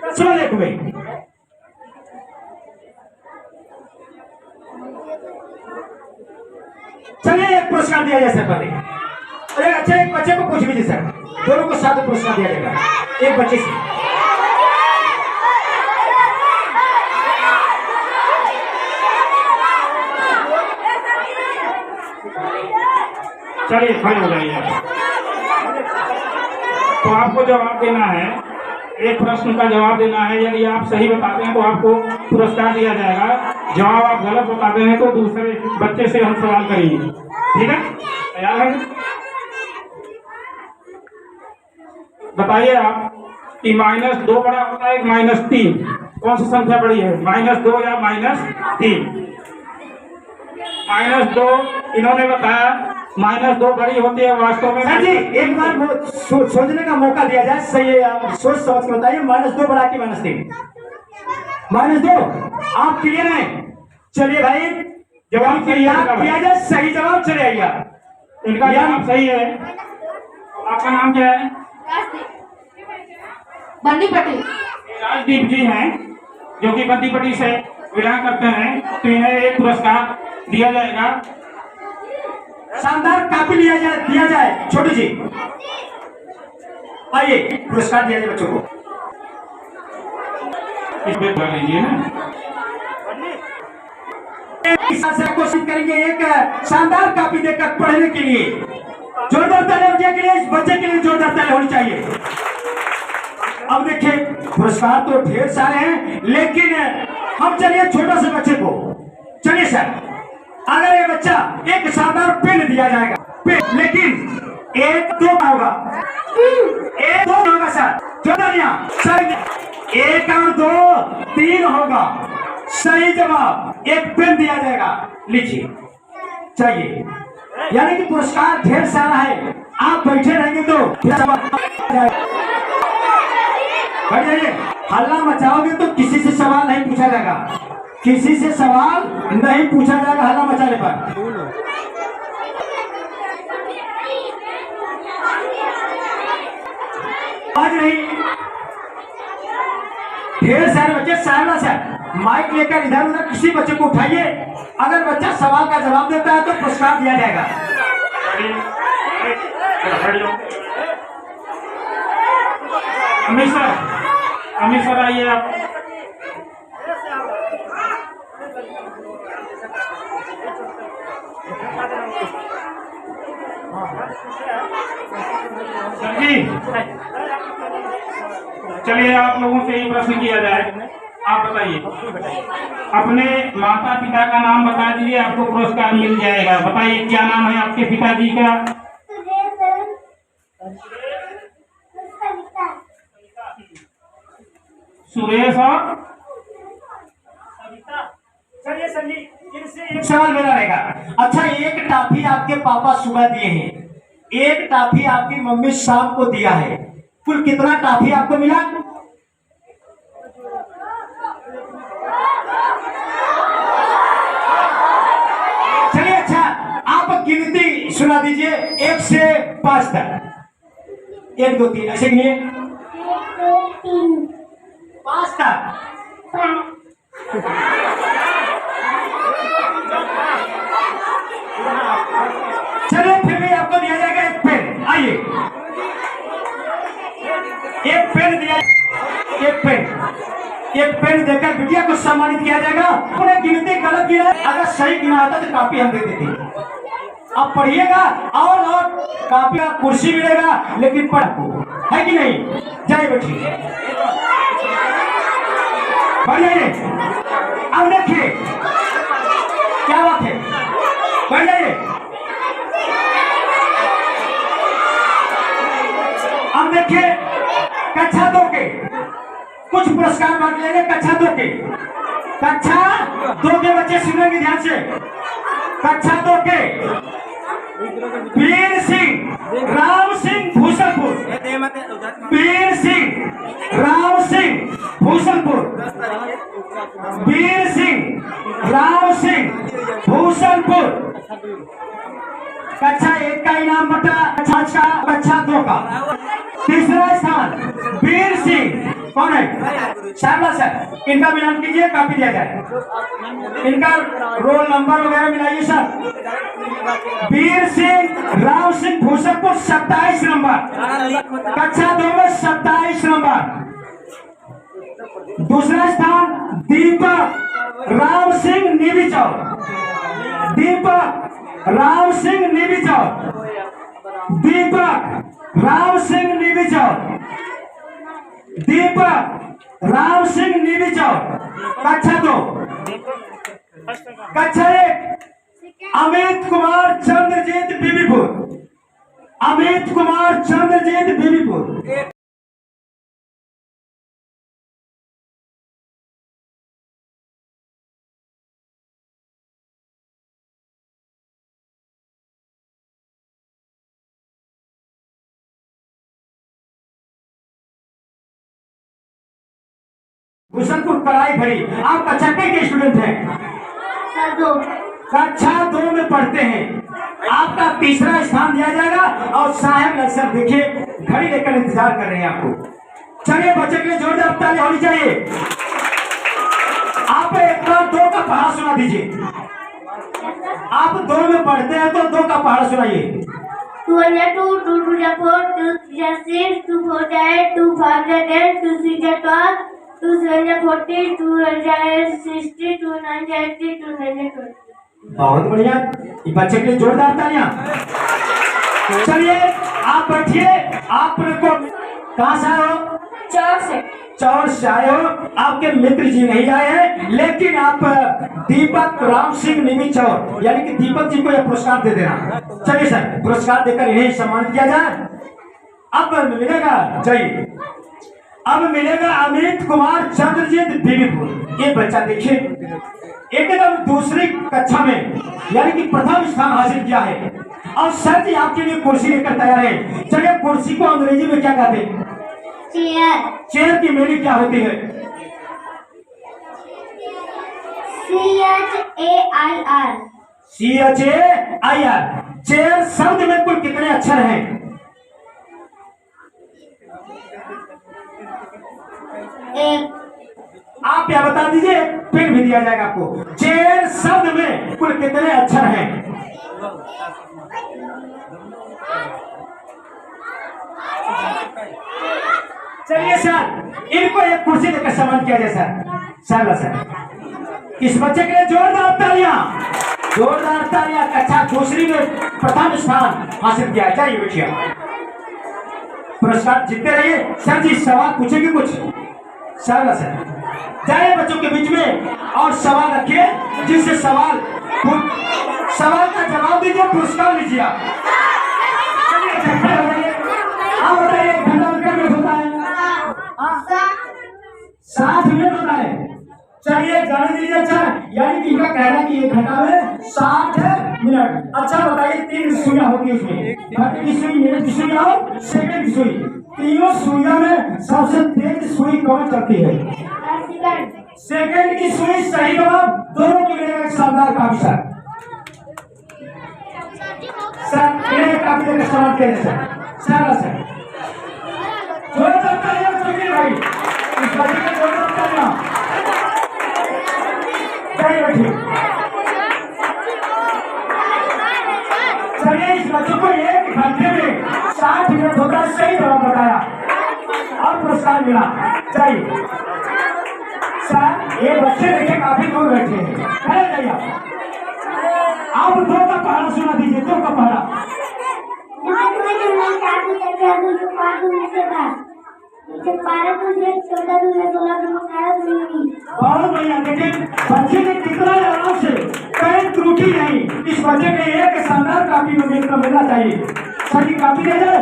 Speaker 1: 10 में। चलिए एक पुरस्कार दिया जाए सर पहले। अरे अच्छा, एक बच्चे को पूछ लीजिए सर, दोनों को साथ पुरस्कार दिया जाएगा एक बच्चे से।
Speaker 5: चलिए खड़े हो जाइए। तो आपको जवाब देना है, एक प्रश्न का जवाब देना है। यदि आप सही बताते हैं तो आपको पुरस्कार दिया जाएगा। जवाब आप गलत बताते हैं तो दूसरे बच्चे से हम सवाल करेंगे। ठीक है, तैयार है? बताइए आप कि -2 बड़ा होता है -3, कौन सी संख्या बड़ी है? -2 या -3? -2 इन्होंने बताया -2 बड़ी होती है वास्तव में।
Speaker 1: सर जी एक बार सोचने का मौका दिया जाए। सही है, आप सोच समझ के बताइए। -2 बड़ा कि -3? -2। आप क्लियर हैं? चलिए भाई, जवाब किया जाए। सही जवाब। चले आइए,
Speaker 5: इनका जवाब सही है। आपका नाम क्या है?
Speaker 3: बंदीपट्टी।
Speaker 5: राजदीप जी हैं, जो कि बंदीपट्टी से बिलोंग करते हैं। तो इन्हें एक पुरस्कार दिया जाएगा।
Speaker 1: शानदार कापी दिया जाए छोटू जी। आइए पुरस्कार दिया जाए बच्चों को।
Speaker 5: इस पे कर लीजिए ना।
Speaker 1: कोशिश करेंगे एक शानदार कापी देकर पढ़ने के लिए। जोरदार तालियां बजाने के लिए इस बच्चे के लिए जोरदार तालियां होनी चाहिए। अब देखिए पुरस्कार तो ढेर सारे हैं, लेकिन हम चलिए छोटा सा बच्चे को। चलिए सर, अगर ये बच्चा एक शानदार पेन दिया जाएगा, पेन, लेकिन 1-2 होगा, 1-2 होगा सर। जोरदारियां सर। 1 और 2 3 होगा। सही जवाब। एक पेन दिया जाएगा, लिखिए। चाहिए, यानी कि पुरस्कार ढेर सारा है। आप बैठे रहेंगे तो बैठ जाइए। हल्ला मचाओगे तो किसी से सवाल नहीं पूछा जाएगा। किसी से सवाल नहीं पूछा जाएगा हल्ला मचाने पर। आज नहीं, ढेर सारे बच्चे सामना से माइक लेकर इधर उधर किसी बच्चे को उठाइए। अगर बच्चा सवाल का जवाब देता है तो पुरस्कार दिया जाएगा।
Speaker 5: अमित सर आइए आप। सर जी, चलिए आप लोगों से ये प्रश्न किया जाए। आप बताइए, अपने माता पिता का नाम बता दीजिए, आपको पुरस्कार मिल जाएगा। बताइए क्या नाम है आपके पिताजी का? सुरेश और
Speaker 1: चलिए सर जी, इनसे एक सवाल मेरा रहेगा। अच्छा, एक टॉफी आपके पापा सुबह दिए हैं, एक टॉफी आपकी मम्मी शाम को दिया है, कुल कितना टॉफी आपको मिला? चलिए, अच्छा आप गिनती सुना दीजिए 1 से 5 तक। 1 2 3 ऐसे गिनिए।
Speaker 2: 1 2 3
Speaker 1: 5 तक।
Speaker 2: 5
Speaker 1: चलिए, फिर भी आपको दिया जाएगा एक पेन। आइए, एक पेन दिया, एक पेन देकर बिटिया को सम्मानित किया जाएगा। उन्हें गिनती गलत किया, अगर सही गिना होता तो कापी हम दे देते। अब पढ़िएगा और कापी का कुर्सी मिलेगा, लेकिन पढ़ को है कि नहीं? जाइए बैठिए, बढ़ जाइए। अब देखिए क्या बात है, बढ़ जाइए। अब देखिए कक्षा 2 के कुछ पुरस्कार बांट लेंगे। कक्षा 2 के बच्चे सुनेंगे ध्यान से। कक्षा 2 के वीर सिंह राम सिंह भूषणपुर, वीर सिंह राम सिंह भूषणपुर, वीर सिंह राम सिंह भूषणपुर। कक्षा 1 का इनाम बटा, कक्षा 2 का। तीसरा स्थान वीर सिंह, कौन है? शारदा सर, इनका मिलान कीजिए, कापी दिया जाए। इनका रोल नंबर वगैरह मिलाइए सर। वीर सिंह राम सिंह भूषणपुर 27 नंबर, कक्षा 2 में 27 नंबर। दूसरा स्थान दीपक राम सिंह निबी चौक, दीपक राम सिंह निबी चौक, दीपक राम सिंह निबी चौक, दीपक राम सिंह निबी चौक। कक्षा 2। कक्षा 1 अमित कुमार चंद्रजीत बीबीपुर, अमित कुमार चंद्रजीत बीबीपुर। भूषणपुर कड़ाई भरी। आप कक्षा के स्टूडेंट हैं? कक्षा 2 में पढ़ते हैं। आपका तीसरा स्थान दिया जाएगा। और साहब अक्सर देखिए घड़ी लेकर इंतजार कर रहे हैं आपको। चलिए, बच्चे के लिए जोरदार ताली होनी चाहिए। आप एक बार 2 का पहाड़ा सुना दीजिए। आप 2 में पढ़ते हैं तो 2 का पहाड़ा सुनाइए।
Speaker 2: 2 2 2 2 4 2 6 2 4 8 2 5 10 2 6 12 2 7 40 2 60 2 9 80 2 9 20।
Speaker 1: बहुत बढ़िया, ये बच्चे के लिए जोरदार तालियां। चलिए आप बैठिए। आप को कहाँ से आए हो? चौर से आए हो। आपके मित्र जी नहीं आए हैं, लेकिन आप दीपक राम सिंह निमी चौर यानी कि दीपक जी को यह पुरस्कार दे देना। चलिए सर, पुरस्कार देकर इन्हें सम्मानित किया जाए। अब मिलेगा जय, अब मिलेगा अमित कुमार चंद्रजीत बीबीपुर। ये बच्चा देखिए एकदम दूसरी कक्षा में यानी कि प्रथम स्थान हासिल किया है। और सर जी आपके लिए कुर्सी लेकर तैयार है। चलिए, कुर्सी को अंग्रेजी में क्या कहते हैं?
Speaker 2: चेयर।
Speaker 1: चेयर की मीनिंग क्या होती है? CHAIR। चेयर शब्द में कुल कितने अक्षर हैं?
Speaker 2: एक।
Speaker 1: आप क्या बता दीजिए, पेन भी दिया जाएगा आपको। चेयर शब्द में कुल कितने अक्षर हैं? चलिए सर, इनको एक कुर्सी देकर सम्मान किया जाए सर। सर इस बच्चे के लिए जोरदार तालियां, जोरदार तालियां। कक्षा दूसरी में प्रथम स्थान हासिल किया। चाहिए बैठिए, पुरस्कार जीतते रहिए। सर जी सवाल पूछेंगे कुछ? सर जाइए बच्चों के बीच में और सवाल रखिए, जिससे सवाल का जवाब दीजिए, पुरस्कार लीजिए आप। आप बताइए 1 घंटा में कितने मिनट होता है? 60 मिनट होता है। चलिए जाने दीजिए। अच्छा, यानी कि इनका कहना है कि 1 घंटा में 60 मिनट। अच्छा बताइए 3 सुइयां होती है उसमें, घंटे की सुई, मिनट की सुई और सेकंड की सुई। तीनों सुइयों में सबसे तेज सुई कौन चलती है? सेकंड की सुई। सही जवाब। दोनों के लिए एक शानदार काफी सर काफी देकर सवाल करें सर जोरदार तालियां बच्चों भाई, इस बच्चे के जोरदार तालियां। चलिए इस बच्चे को 1 घंटे में 60 मिनट होता है, सही जवाब बताया और पुरस्कार मिला। चाहिए सर, ये बच्चे देखे काफी दूर बैठे हैं। खड़े जाइए आप 2 का पहला सुना दीजिए। 2 का पहला। बहुत बढ़िया। लेकिन बच्चे ने कितना आराम से, कहीं त्रुटि नहीं। इस बच्चे के एक शानदार कापी में मिलना चाहिए। सभी कापी दे जाए,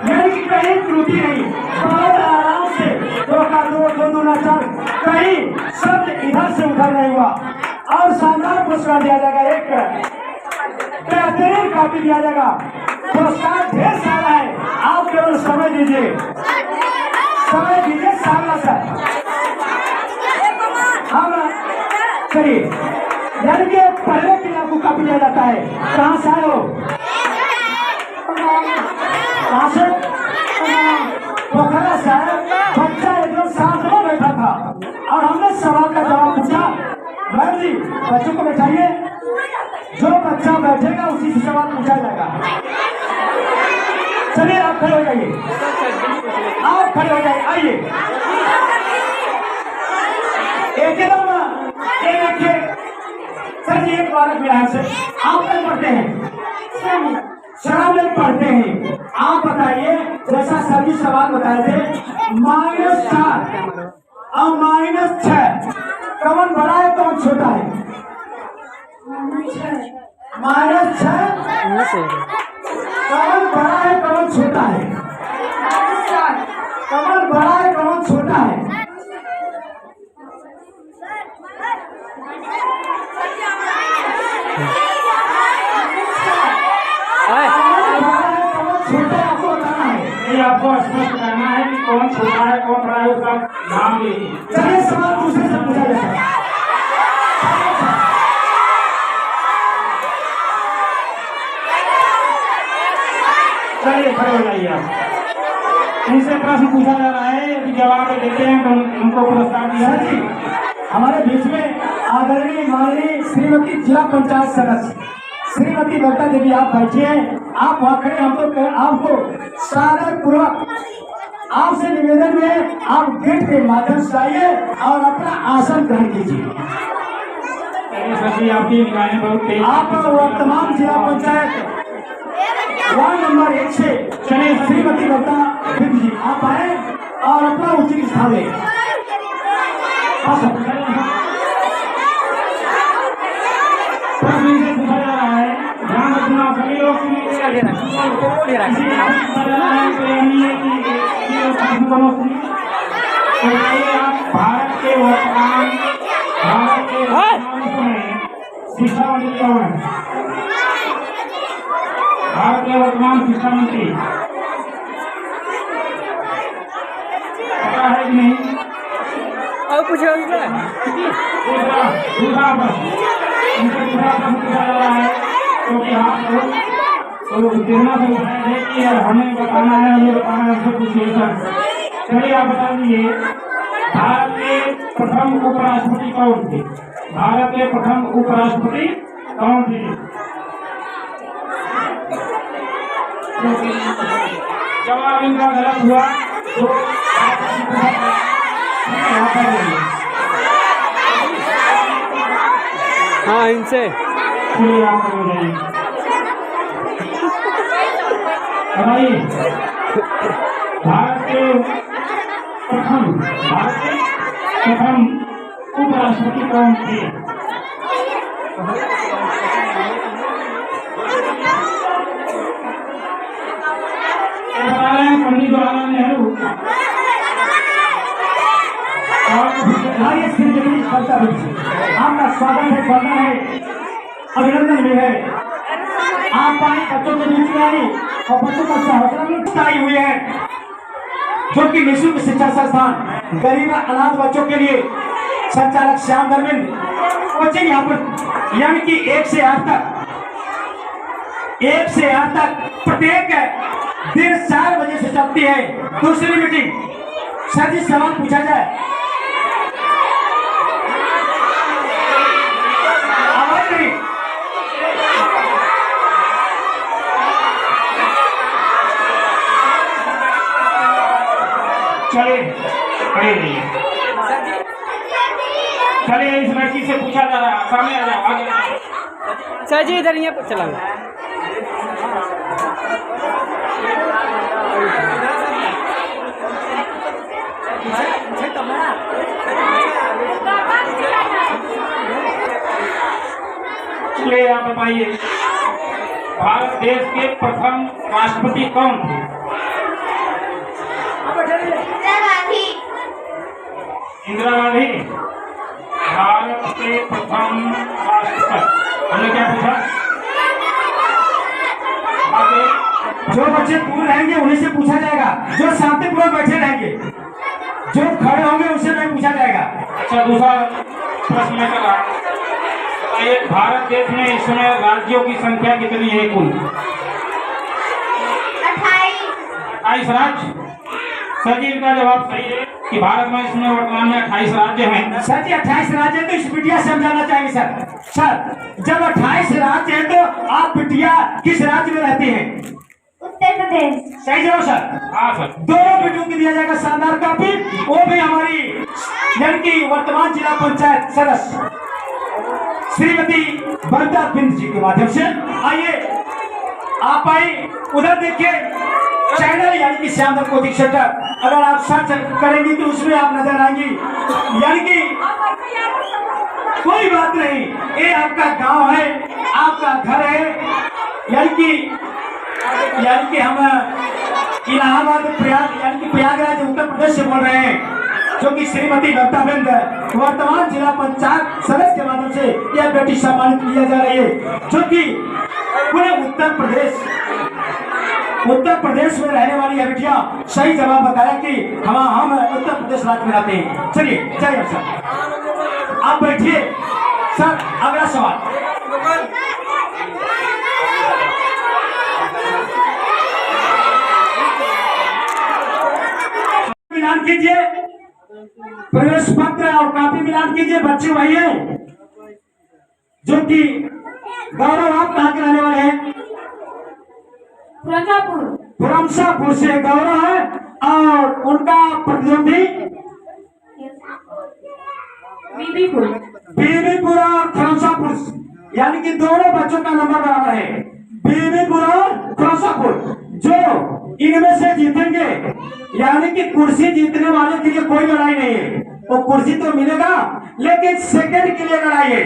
Speaker 1: यानी कि कहीं त्रुटि नहीं। बहुत आराम से 2 का 2, 2 दूना 4, कहीं शब्द इधर से उधर नहीं हुआ। और शानदार पुरस्कार दिया जाएगा, एक बेहतरीन कापी दिया जाएगा। पुरस्कार ढेर सारा है, आप केवल समय दीजिए, समय दीजिए। सामना सर हम चलिए, यानी कि पहले दिन आपको कापी दिया जाता है। कहाँ से आए हो? कहाँ से? पोखरा से। बच्चा एकदम साथ में बैठा था और हमने सवाल का जवाब पूछा। मैम जी बच्चों को बैठाइए, जो बच्चा बैठेगा उसी से सवाल पूछा जाएगा। चलिए आप खड़े हो जाइए, आप खड़े हो जाइए। आइए एकदम देखिए सर जी, एक बालक मेरा से आप तक पढ़ते हैं, शराब में पढ़ते हैं। आप बताइए, जैसा सर जी सवाल बताए थे, -4 और -6 कौन बड़ा है कौन छोटा है? -6 कौन बड़ा है कौन छोटा है? कौन बड़ा है कौन छोटा है?
Speaker 5: आपको स्पष्ट करना है कि कौन छोटा है कौन बड़ा है, उसका नाम लीजिए।
Speaker 1: चलिए सवाल दूसरे से पूछा जाए।
Speaker 5: चलिए खड़े हो जाइए आप। इनसे प्रश्न पूछा जा रहा है, यदि जवाब देते हैं तो उनको पुरस्कार दिया
Speaker 1: सर जी हमारे बीच में आदरणीय माननीय श्रीमती जिला पंचायत सदस्य श्रीमती बक्ता देवी, आप बैठिए। आप वहाँ खड़े, हम तो आपको सादर पूर्वक आपसे निवेदन में आप गेट के माध्यम से आइए और अपना आसन ग्रहण कीजिए।
Speaker 5: आपकी निगाहें बहुत तेज।
Speaker 1: आप वर्तमान जिला पंचायत वार्ड नंबर 1 से चले श्रीमती बक्ता देवी जी, आप आए और अपना उचित स्थान लें।
Speaker 5: प्रश्न से पूछा जा रहा है, ध्यान रखना सभी लोग भारत के वर्तमान में शिक्षा मंत्री कौन है? भारत के वर्तमान शिक्षा मंत्री पता है कि नहीं?
Speaker 4: और पूछो
Speaker 5: दूसरा प्रश्न पूछा जा रहा है, क्योंकि आप तो जितना से उठाए थे कि हमें बताना है, हमसे पूछिए सर। चलिए आप बता दीजिए, भारत के प्रथम उपराष्ट्रपति कौन थे? भारत के प्रथम उपराष्ट्रपति कौन थे? जवाब इनका गलत हुआ तो
Speaker 4: हाँ इनसे
Speaker 5: चलिए आप खड़े हो जाइए। बताइए भारत के प्रथम उपराष्ट्रपति कौन थे? बता रहे हैं पंडित जवाहरलाल नेहरू।
Speaker 1: आइए श्री जगदीश फलता आपका स्वागत है, वंदन है, अभिनंदन भी है। आप पाए बच्चों के बीच में आई और बच्चों का हौसला भी आई हुई है, जो कि निःशुल्क शिक्षा संस्थान गरीब अनाथ बच्चों के लिए संचालक श्याम धर्मेंद्र कोचिंग यहाँ पर, यानी कि 1 से 8 तक प्रत्येक दिन 4 बजे से चलती है। दूसरी मीटिंग, सर जी सवाल पूछा जाए। आवाज नहीं।
Speaker 5: चलिए खड़े रहिए। चलिए इस लड़की से पूछा जा रहा है, सामने आ जाओ, आगे आओ।
Speaker 4: सर जी इधर यहाँ पर चला
Speaker 5: चलिए आप बताइए भारत देश के प्रथम राष्ट्रपति कौन थे? इंदिरा गांधी भारत के प्रथम राष्ट्रपति। हमने क्या पूछा? आगे
Speaker 1: जो बच्चे दूर रहेंगे उन्हीं से पूछा जाएगा, जो शांतिपूर्वक बैठे रहेंगे, जो खड़े होंगे उनसे नहीं पूछा जाएगा।
Speaker 5: अच्छा, दूसरा प्रश्न मैं कर रहा हूं। बताइए भारत देश में इस समय राज्यों की संख्या कितनी है कुल? 28 राज्य। सर जी इनका जवाब सही है कि भारत में इसमें वर्तमान में 28 राज्य हैं।
Speaker 1: सर जी 28 राज्य तो इस बिटिया से हम जानना चाहेंगे सर, जब 28 राज्य हैं तो आप बिटिया किस राज्य में रहती हैं?
Speaker 2: उत्तर प्रदेश।
Speaker 1: सही जवाब सर।
Speaker 5: हाँ सर।
Speaker 1: 2 बेटियों को दिया जाएगा शानदार कॉपी, वो भी हमारी यानी कि वर्तमान जिला पंचायत सदस्य श्रीमती बरदा बिंद जी के माध्यम से। आइए आप आइए, उधर देखिए चैनल यानी कि श्याम धर्म कोचिंग सेंटर, अगर आप सर्च करेंगी तो उसमें आप नजर आएंगी। यानी कि कोई बात नहीं, ये आपका गांव है, आपका घर है। यानी कि हम इलाहाबाद प्रयाग यानी कि प्रयागराज उत्तर प्रदेश से बोल रहे हैं, जो कि श्रीमती बरदा बिंद वर्तमान जिला पंचायत सदस्य के माध्यम से यह बेटी सम्मानित किया जा रही है, जो कि पूरे उत्तर प्रदेश में रहने वाली यह बेटिया सही जवाब बताया कि हम उत्तर प्रदेश राज्य में रहते हैं। चलिए जय सर, आप बैठिए। सर अगला सवाल। मिलान कीजिए, प्रवेश पत्र और कॉपी मिलान कीजिए। बच्चे वही है जो कि गौरव, आप कहाँ के रहने वाले हैं? पुरमसापुर से गौरव है, और उनका प्रतिद्वंदी बीबीपुर और खरमसापुर, यानी कि दोनों बच्चों का नंबर बराबर है, बीबीपुर और खरमसापुर। जो इनमें से जीतेंगे, यानी कि कुर्सी जीतने वाले के लिए कोई लड़ाई नहीं है, वो कुर्सी तो मिलेगा, लेकिन सेकंड के लिए लड़ाई है।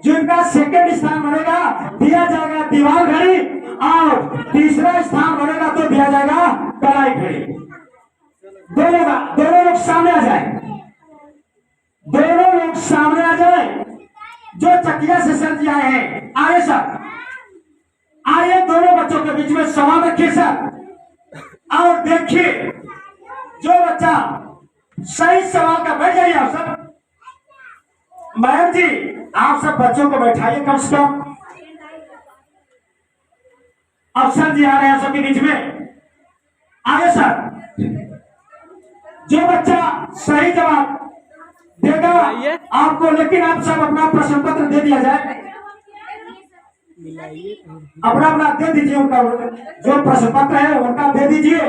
Speaker 1: जिनका सेकंड स्थान बनेगा दिया जाएगा दीवार घड़ी, और तीसरा स्थान बनेगा तो दिया जाएगा कलाई घड़ी। दोनों लोग सामने आ जाए, दोनों लोग सामने आ जाए। जो चकिया से सर जी आए हैं, आइए सर, आइए दोनों बच्चों के बीच में सवाल रखिए सर, और देखिए जो बच्चा सही सवाल का बैठ जाइए। आप सब मैम जी, आप सब बच्चों को बैठाइए कम से कम। अफसर जी आ रहे हैं सबके बीच में, आइए सर। जो बच्चा सही जवाब देगा आपको, लेकिन आप सब अपना प्रश्न पत्र दे दिया जाए, अपना दे दीजिए। उनका जो प्रश्न पत्र है उनका दे दीजिए।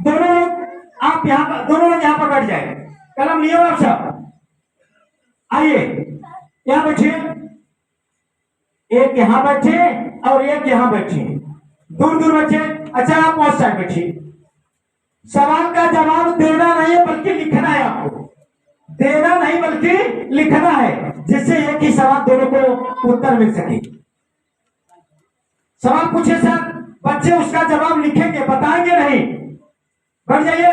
Speaker 1: दोनों लोग आप दोनों लोग यहाँ पर बैठ जाए, कलम लिए आप सब। आइए यहाँ बैठिए, एक यहाँ बैठे और एक यहाँ बैठे, दूर दूर बैठे। अच्छा आप उस साइड बैठिए। सवाल का जवाब देना नहीं है बल्कि लिखना है, आपको देना नहीं बल्कि लिखना है, जिससे एक ही सवाल दोनों को उत्तर मिल सके। सवाल पूछे सर, बच्चे उसका जवाब लिखेंगे, बताएंगे नहीं। बढ़ जाइए।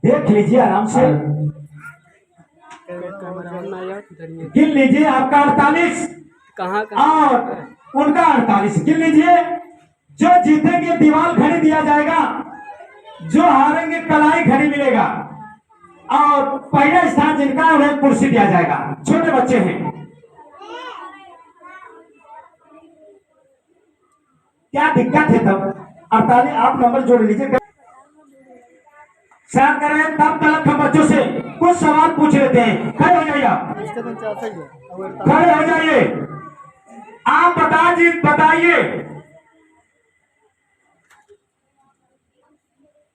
Speaker 1: देख लीजिए आराम से, गिन लीजिए। आपका 48
Speaker 4: कहाँ
Speaker 1: और उनका 48 गिन लीजिए। जो जीतेंगे दीवार घड़ी दिया जाएगा, जो हारेंगे कलाई घड़ी मिलेगा, और पहला स्थान जिनका उन्हें कुर्सी दिया जाएगा। छोटे बच्चे हैं, क्या दिक्कत है? तब 48 आप नंबर जोड़ लीजिए। शायद करें तब तक हम बच्चों से कुछ सवाल पूछ लेते हैं। खड़े हो जाइए, आप खड़े हो जाइए। आप बताइए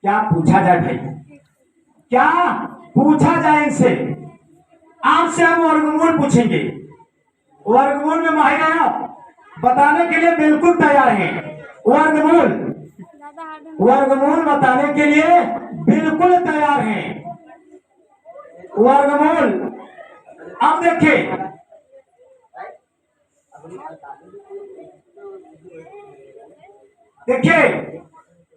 Speaker 1: क्या पूछा जाए भाई, क्या पूछा जाए इनसे? आपसे हम वर्गमूल पूछेंगे। वर्गमूल में माहिर हैं आप, बताने के लिए बिल्कुल तैयार हैं। वर्गमूल बताने के लिए बिल्कुल तैयार हैं। वर्गमूल अब देखिए,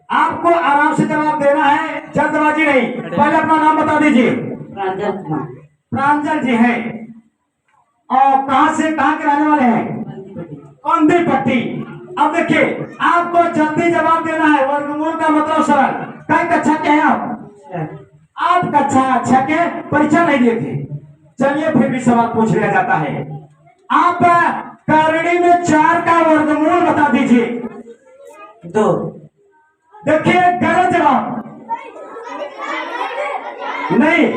Speaker 1: आपको आराम से जवाब देना है, जल्दबाजी नहीं। पहले अपना नाम बता दीजिए। प्रांजल जी हैं, और कहां के रहने वाले हैं? कंदी पट्टी। अब देखिए, आपको जल्दी जवाब देना है। वर्गमूल का मतलब सरल। कई कक्षा के हैं आप कक्षा 6 के परीक्षा नहीं दिए थे। चलिए फिर भी सवाल पूछ लिया जाता है। आप करणी में 4 का वर्गमूल बता दीजिए। 2। देखिए गलत जवाब नहीं,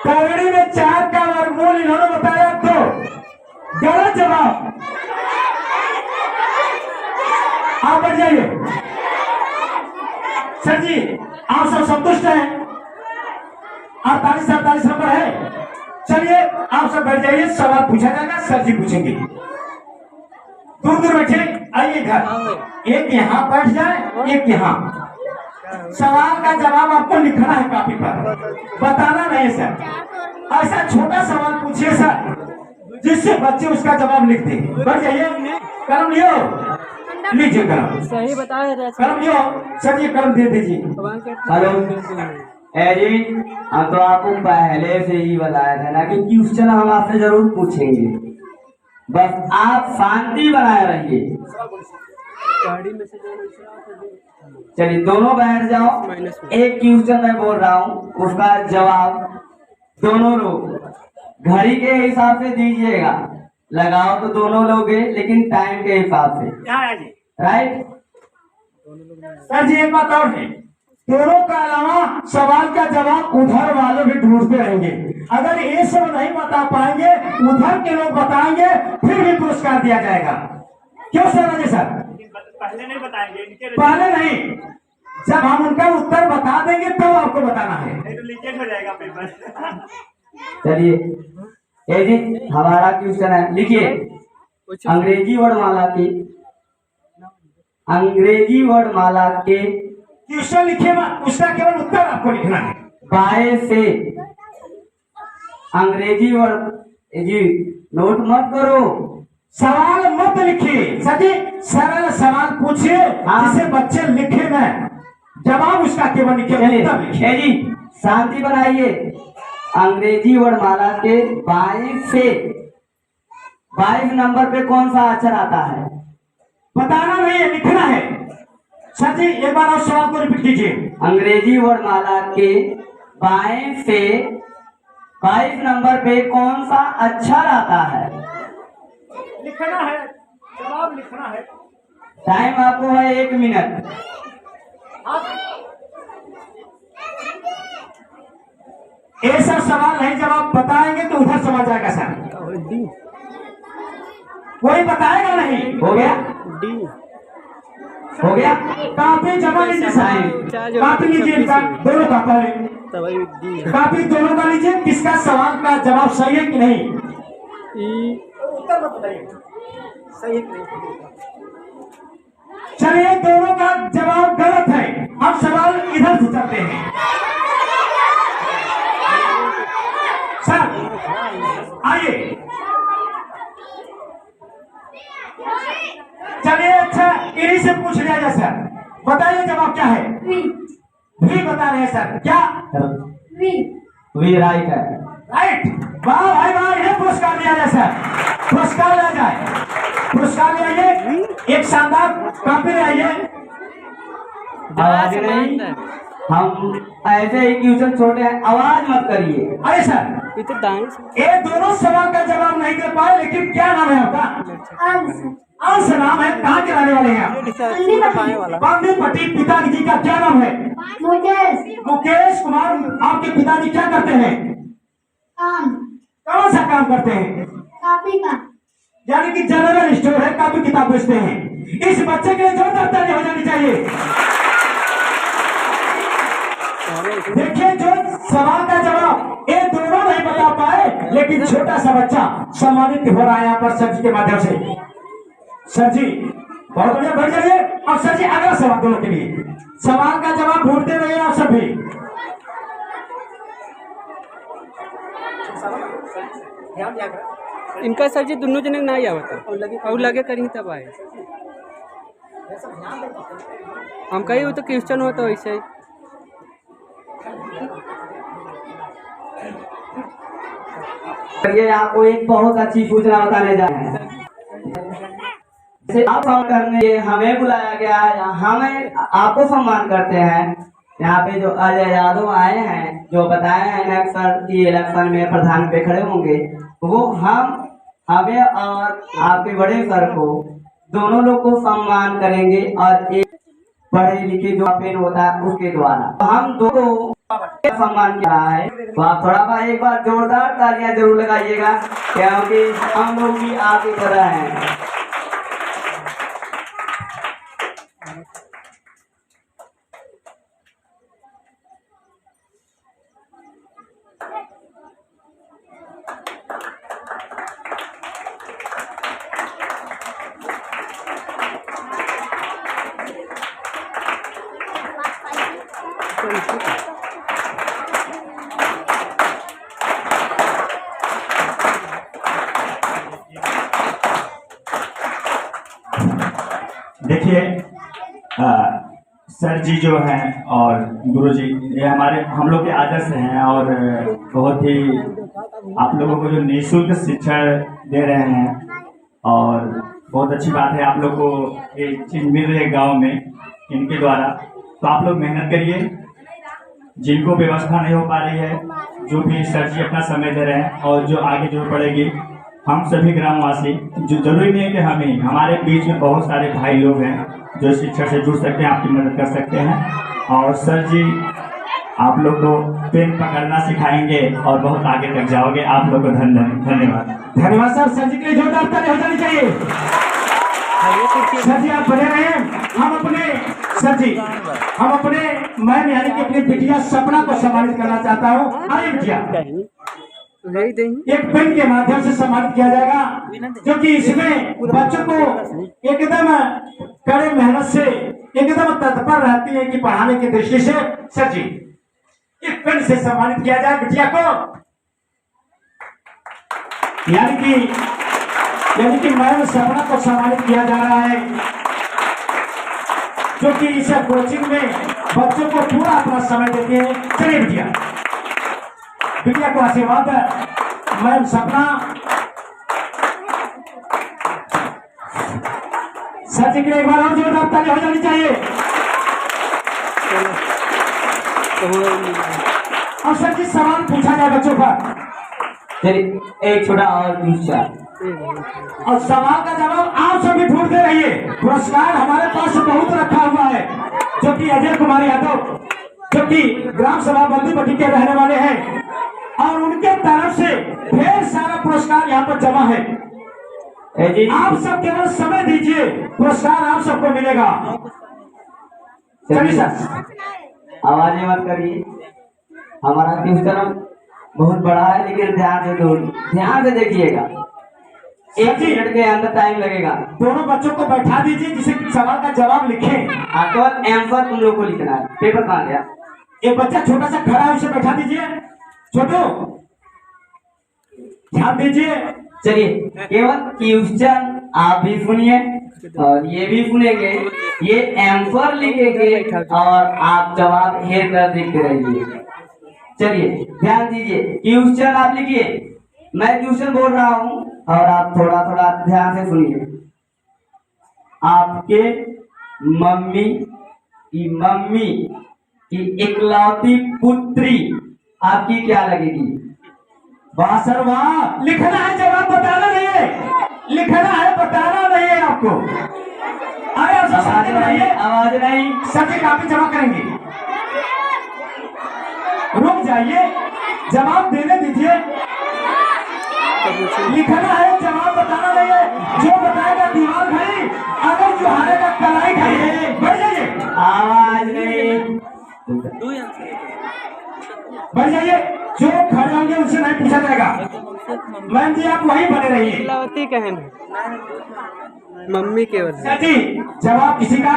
Speaker 1: करणी में 4 का वर्गमूल इन्होंने बताया 2। गलत जवाब। आप बढ़ जाइए। सर जी आप सब संतुष्ट हैं? 48-47 नंबर है। चलिए आप सब बैठ जाइए, सवाल पूछा जाएगा, सर जी पूछेंगे। दूर दूर बैठे, आइए इधर। एक यहाँ बैठ जाए, एक यहाँ। सवाल का जवाब आपको लिखना है कापी पर, बताना नहीं सर। ऐसा छोटा सवाल पूछिए सर, जिससे बच्चे उसका जवाब लिख दें। बढ़ जाइए, कलम लियो, लीजिए कलम।
Speaker 4: सही बताए
Speaker 1: कलम लियो सर, ये कलम दे दीजिए।
Speaker 6: हेलो जी, हम तो आपको पहले से ही बताया था ना कि क्वेश्चन हम आपसे जरूर पूछेंगे, बस आप शांति बनाए रहिए। चलिए दोनों बैठ जाओ। एक क्वेश्चन मैं बोल रहा हूँ, उसका जवाब दोनों लोग घड़ी के हिसाब से दीजिएगा। लगाओ तो दोनों लोगे, लेकिन टाइम के हिसाब से, राइट?
Speaker 1: सर जी एक बात और है, दोनों का अलावा सवाल का जवाब उधर वाले भी ढूंढते रहेंगे। अगर ये सब नहीं बता पाएंगे, उधर के लोग बताएंगे, फिर भी पुरस्कार दिया जाएगा। क्यों सर? अजय सर
Speaker 5: पहले नहीं बताएंगे,
Speaker 1: पहले नहीं, जब हम उनका उत्तर बता देंगे तब आपको बताना है।
Speaker 5: नहीं तो लीकेज हो जाएगा पेपर।
Speaker 6: चलिए जी हमारा क्वेश्चन है, लिखिए। अंग्रेजी वर्णमाला के
Speaker 1: क्वेश्चन लिखिए, उसका केवल उत्तर आपको लिखना है।
Speaker 6: बाएं से अंग्रेजी वर्ण जी नोट मत करो,
Speaker 1: सवाल मत लिखिए सर जी, सरल सवाल पूछिए जिसे बच्चे लिखे ना, जवाब उसका केवल लिखिए।
Speaker 6: जी शांति बनाइए। अंग्रेजी वर्णमाला के बाएं से 22 नंबर पे कौन सा अक्षर आता है?
Speaker 1: बताना नहीं है, लिखना है। सर जी एक बार और सवाल को रिपीट कीजिए।
Speaker 6: अंग्रेजी वर्णमाला के बाएं से 22 नंबर पे कौन सा अक्षर आता है?
Speaker 1: लिखना है, जवाब लिखना है।
Speaker 6: टाइम आपको है 1 मिनट।
Speaker 1: ऐसा सवाल नहीं, जवाब बताएंगे तो उधर समझ जाएगा सर। कोई बताएगा नहीं, हो गया।
Speaker 6: हो गया।
Speaker 1: काफी जमा लीजिए साहब, काफी लीजिए इनका दोनों का पहले काफी दोनों का लीजिए, किसका सवाल का जवाब सही है कि नहीं। चलिए दोनों का जवाब गलत है। अब सवाल इधर से चलते हैं। सर आइए, चलिए अच्छा इन्हीं से पूछ लिया जाए। सर बताइए जवाब क्या है। भी बता रहे हैं सर, क्या
Speaker 6: वी राइट है।
Speaker 1: राइट। वाह भाई वाह, इन्हें पुरस्कार दिया जाए सर, पुरस्कार ले जाए, पुरस्कार ले आइए, एक शानदार कापी ले आइए।
Speaker 6: आवाज नहीं, हम ऐसे ही ट्यूशन छोटे हैं, आवाज मत करिए।
Speaker 1: अरे सर ये दोनों सवाल का जवाब नहीं दे पाए, लेकिन क्या नाम है आपका। अंश नाम है, कहाँ के रहने वाले हैं आप। बांदीपट्टी। पिताजी का क्या नाम है। मुकेश कुमार। आपके पिताजी क्या करते हैं। कौन सा काम करते हैं।
Speaker 2: कॉपी का।
Speaker 1: यानी कि जनरल स्टोर है, काफी किताब बेचते हैं। इस बच्चे के लिए जोरदार ताली हो जानी चाहिए। देखिए जो सवाल का जवाब ये दोनों नहीं बता पाए, लेकिन छोटा सा बच्चा सम्मानित हो रहा है यहाँ पर सर जी के माध्यम से। सर जी बहुत बढ़िया, बढ़ जाइए। अब सर जी अगला सवाल दोनों के लिए, सवाल का जवाब ढूंढते रहिए आप सभी।
Speaker 4: इनका सर जी दोनों जने नहीं आवता और लगे करी तब आए। हम कही वो तो क्वेश्चन हो तो वैसे ही।
Speaker 6: ये आपको एक बहुत अच्छी सूचना बताने जा रहे हैं। जैसे आप सम्मान करने ये हमें बुलाया गया है, हमें आपको सम्मान करते हैं। यहाँ पे जो अजय यादव आए हैं, जो बताए हैं इलेक्शन की इलेक्शन में प्रधान पे खड़े होंगे, वो हमें और आपके बड़े सर को दोनों लोग को सम्मान करेंगे, और एक पढ़े लिखे जो पेन होता है उसके द्वारा हम दो को सम्मान किया है। तो आप थोड़ा सा एक बार जोरदार तालियां जरूर लगाइएगा, क्योंकि हम लोग भी आपकी तरह हैं।
Speaker 1: देखिए सर जी जो हैं और गुरु जी, ये हम लोग के आदर्श हैं, और बहुत ही आप लोगों को जो निःशुल्क शिक्षण दे रहे हैं, और बहुत अच्छी बात है आप लोग को ये चीज़ मिल रही है गांव में इनके द्वारा। तो आप लोग मेहनत करिए, जिनको व्यवस्था नहीं हो पा रही है, जो भी सर जी अपना समय दे रहे हैं, और जो आगे जो पड़ेगी हम सभी ग्रामवासी, जो जरूरी नहीं है कि हम ही, हमारे बीच में बहुत सारे भाई लोग हैं जो शिक्षा से जुड़ सकते हैं, आपकी मदद कर सकते हैं। और सर जी आप लोग को पेन पकड़ना सिखाएंगे और बहुत आगे तक जाओगे। आप लोग को धन्यवाद। धन्यवाद सर। सर जी के लिए जोरदार ताली हो जानी चाहिए। सर जी आप बने रहे। हम अपने मैम यानी कि अपनी बिटिया सपना को सम्मानित करना चाहता हूँ। अरे बिटिया एक पेन के माध्यम से सम्मानित किया जाएगा, क्योंकि इसमें बच्चों को एकदम कड़े मेहनत से एकदम तत्पर रहती है कि पढ़ाने की दृष्टि से। सर जी एक पेन से सम्मानित किया जाए बिटिया को, यानी कि मैम सपना को सम्मानित किया जा रहा है, जो कि इस कोचिंग में बच्चों को पूरा अपना समय देते हैं। चलिए बिटिया को आशीर्वाद मैम सपना। सर जी के लिए एक बार और जोरदार ताली हो जानी चाहिए। और सर जी सवाल पूछा जाए बच्चों पर।
Speaker 6: चलिए एक छोटा और क्वेश्चन,
Speaker 1: और सवाल का जवाब आप सभी ढूंढते रहिए। पुरस्कार हमारे पास बहुत रखा हुआ है, जो कि अजय कुमार यादव, जो कि ग्राम सभा बांदीपट्टी के रहने वाले हैं, और उनके तरफ से ढेर सारा पुरस्कार यहाँ पर जमा है। आप सब केवल समय दीजिए, पुरस्कार आप सबको मिलेगा। चलिए सर।
Speaker 6: आवाजें मत करिए। हमारा ट्यूशन बहुत बड़ा है, लेकिन ध्यान से देखिएगा। 1 मिनट के अंदर टाइम लगेगा।
Speaker 1: दोनों बच्चों को बैठा दीजिए, जिसे सवाल का जवाब लिखे।
Speaker 6: केवल आंसर तुम लोग को लिखना है। पेपर कहाँ गया?
Speaker 1: एक बच्चा छोटा सा खड़ा है, उसे बैठा दीजिए। छोटू, ध्यान दीजिए।
Speaker 6: चलिए, केवल क्वेश्चन आप भी सुनिए और ये भी सुनेंगे। ये आंसर लिखेंगे और आप जवाब हेर कर देखते रहिए। चलिए, ध्यान दीजिए। क्वेश्चन आप लिखिए, मैं क्वेश्चन बोल रहा हूँ और आप थोड़ा थोड़ा ध्यान से सुनिए। आपके मम्मी की इकलौती पुत्री आपकी क्या लगेगी?
Speaker 1: वाह सर वाह। लिखना है, जवाब बताना नहीं है। लिखना है, बताना नहीं है आपको। अरे आप
Speaker 6: आवाज नहीं, आवाज नहीं।
Speaker 1: सर जी काफी जमा करेंगे। रुक जाइए, जवाब देने दीजिए। लिखना है, जवाब बताना नहीं है। जो बताएगा दीवार खड़ी, अगर जो हारेगा कलाई खड़ी। बढ़ जाइए,
Speaker 6: आवाज नहीं।
Speaker 1: बढ़ जाइए। जो खड़े होंगे उनसे नहीं पूछा जाएगा। मैम जी आप वहीं बने रहिए।
Speaker 4: इकलौती कहन मम्मी के वजह।
Speaker 1: सर जी जवाब किसी का?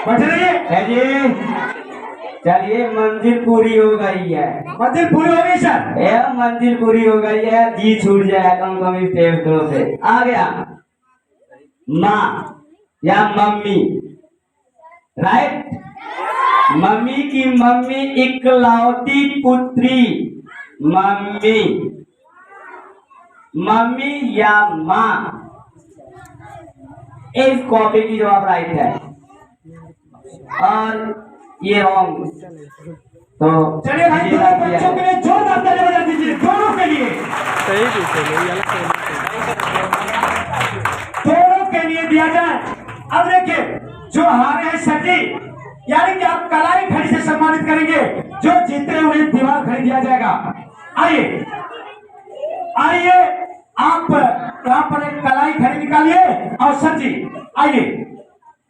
Speaker 1: बैठे रहिए।
Speaker 6: चलिए, मंजिल पूरी हो गई है।
Speaker 1: मंजिल पूरी हो गई सर।
Speaker 6: मंजिल पूरी हो गई है। जी छूट जाए कम स्टेप 2 से। आ गया माँ या मम्मी, राइट? मम्मी इकलौती पुत्री। मम्मी या माँ, इस कॉपी की जवाब राइट है और ये रॉन्ग। तो
Speaker 1: चलिए भाई, दोनों बच्चों के लिए जोरदार ताली बजा दीजिए। दोनों के लिए,
Speaker 4: सही भी
Speaker 1: दोनों के लिए दिया जाए। अब देखिए, जो हारे हैं सर जी, यानी कि आप कलाई खड़ी से सम्मानित करेंगे। जो जीते उन्हें दीवार खड़ी दिया जाएगा। आइए आइए, आप यहाँ पर एक कलाई खड़ी निकालिए और सर जी आइए,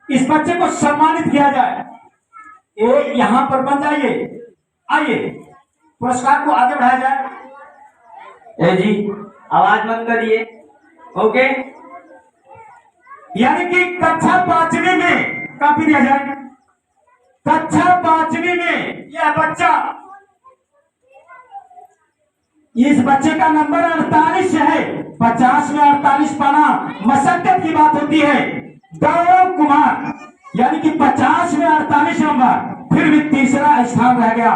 Speaker 1: इस बच्चे को सम्मानित किया जाए। ये यहाँ पर बन जाइए। आइए, पुरस्कार को आगे बढ़ाया जाए।
Speaker 6: जी आवाज मत करिए। ओके,
Speaker 1: यानी कि कक्षा 5वीं में कापी दिया जाए। कक्षा 5वीं में यह बच्चा, इस बच्चे का नंबर 48 है। 50 में 48 पाना मशक्कत की बात होती है। गौरव कुमार, यानी कि 50 में 48 नंबर, फिर भी तीसरा स्थान रह गया।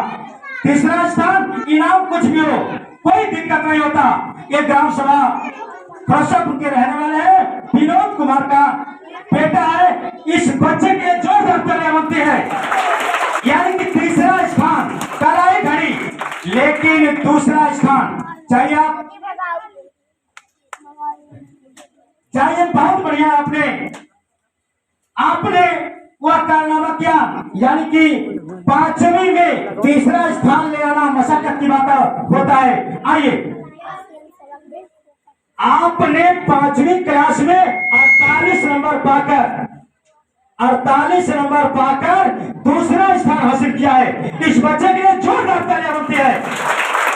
Speaker 1: तीसरा स्थान, इनाम कुछ भी हो, कोई दिक्कत नहीं होता। ये ग्राम सभा खरसापुर के रहने वाले हैं, विनोद कुमार का बेटा है। इस बच्चे के जोरदार तालियां बनती है। यानी कि तीसरा स्थान कलाई घड़ी, लेकिन दूसरा स्थान चाहिए बहुत बढ़िया। आपने वह कारनामा किया, यानी कि 5वीं में तीसरा स्थान ले आना मशक्कत की बात होता है। आइए, आपने 5वीं क्लास में 48 नंबर पाकर दूसरा स्थान हासिल किया है। इस बच्चे के लिए जोरदार तालियां बनती है।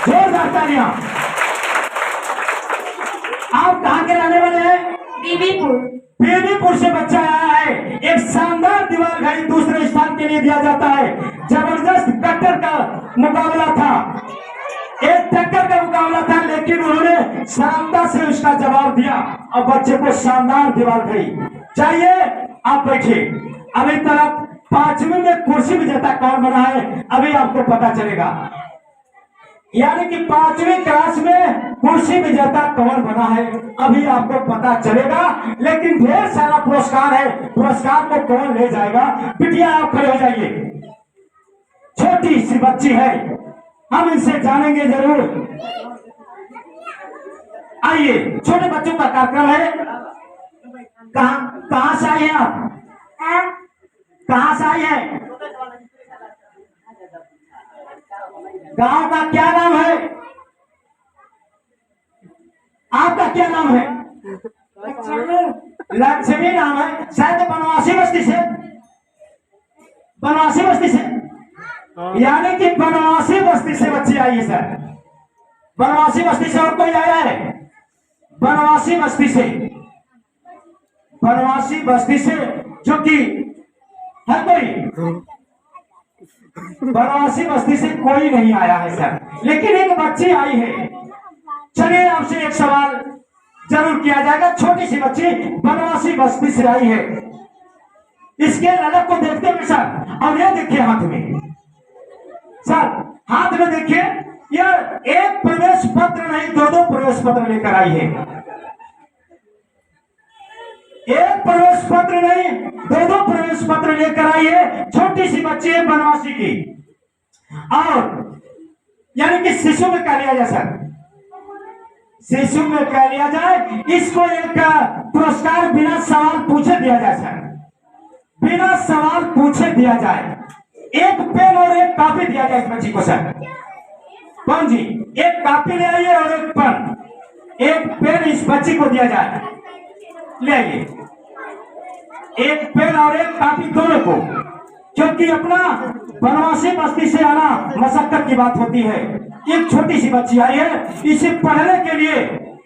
Speaker 1: जोरदार तालियां। आप कहाँ के रहने वाले हैं? बीबीपुर से बच्चा आया है। एक शानदार दीवार घड़ी दूसरे स्थान के लिए दिया जाता है। जबरदस्त टक्कर का मुकाबला था, एक टक्कर का मुकाबला था, लेकिन उन्होंने शानदार से उसका जवाब दिया और बच्चे को शानदार दीवार घड़ी चाहिए। आप बैठिए। अभी तक 5वीं में कुर्सी विजेता कौन बना है, अभी आपको पता चलेगा। यानी कि 5वीं क्लास में कुर्सी विजेता कौन बना है, अभी आपको पता चलेगा। लेकिन ढेर सारा पुरस्कार है, पुरस्कार को कौन ले जाएगा? बिटिया आप खड़े हो जाइए। छोटी सी बच्ची है, हम इनसे जानेंगे जरूर। आइए, छोटे बच्चों का कार्यक्रम है। कहां से आई हैं आप? कहां से आई हैं? गांव का क्या नाम है? आपका क्या नाम है? लक्ष्मी नाम है, शायद बनवासी बस्ती से, बनवासी बस्ती से, यानी कि बनवासी बस्ती से बच्ची आई है सर। बनवासी बस्ती से और कोई आया है? बनवासी बस्ती से, बनवासी बस्ती से जो कि है कोई? बनवासी बस्ती से कोई नहीं आया है सर, लेकिन एक बच्ची आई है। चलिए आपसे एक सवाल जरूर किया जाएगा। छोटी सी बच्ची बनवासी बस्ती से आई है, इसके लड़क को देखते हुए सर, और ये देखिए हाथ में सर, हाथ में देखिए, यह एक प्रवेश पत्र नहीं, दो प्रवेश पत्र लेकर आई है। एक प्रवेश पत्र नहीं, दो प्रवेश पत्र लेकर आई है। छोटी सी बच्ची है बनवासी की, और यानी कि शिशु में कह लिया जाए सर, शिशु में कह लिया जाए, इसको एक पुरस्कार बिना सवाल पूछे दिया जाए सर, बिना सवाल पूछे दिया जाए। एक पेन और एक कॉपी दिया जाए इस बच्ची को सर। कौन जी? एक कॉपी ले आइए और एक पेन, एक पेन इस बच्ची को दिया जाए। ले आइए एक पेन और एक कॉपी दोनों को, क्योंकि अपना बनवासी बस्ती से आना मशक्कत की बात होती है। एक छोटी सी बच्ची आई है, इसे पढ़ने के लिए,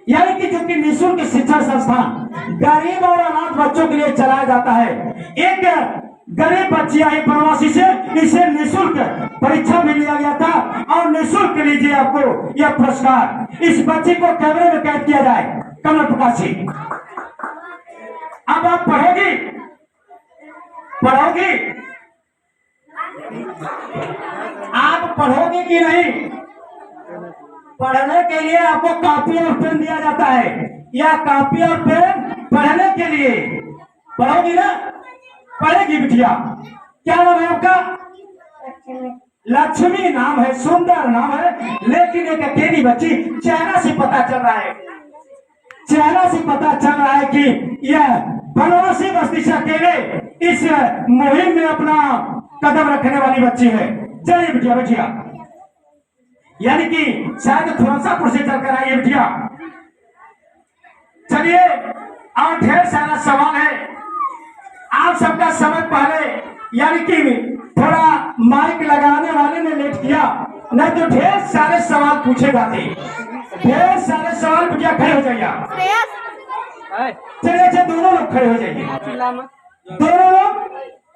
Speaker 1: यानी कि जो कि निःशुल्क शिक्षा संस्थान गरीब और अनाथ बच्चों के लिए चलाया जाता है। एक गरीब बच्ची आई बनवासी से, इसे निःशुल्क परीक्षा में लिया गया था, और निःशुल्क लीजिए आपको यह पुरस्कार। इस बच्ची को कैमरे में कैद किया जाए। कमल प्रकाश जी, अब आप पढ़ोगी, पढ़ोगी, आप पढ़ोगी कि नहीं? पढ़ने के लिए आपको कॉपी और पेन दिया जाता है, या कॉपी और पेन पढ़ने के लिए। पढ़ोगी ना? पढ़ेगी बिटिया। क्या नाम है आपका? लक्ष्मी नाम है, सुंदर नाम है, लेकिन एक अकेली बच्ची। चेहरा से पता चल रहा है, चेहरा से पता चल रहा है कि यह बनवासी बस्ती से अकेले इस मुहिम में अपना कदम रखने वाली बच्ची है। चलिए बिटिया, बिटिया, यानी कि शायद खुरंसापुर से चलकर आई है बिटिया। चलिए, और ढेर सारा सवाल है। आप सबका समय पहले, यानी कि थोड़ा माइक लगाने वाले ने लेट किया, नहीं तो ढेर सारे सवाल पूछे जाते। ढेर सारे सवाल, बिटिया खड़े हो जाइए। चलिए अच्छा, दोनों लोग खड़े हो जाइए, दोनों लोग,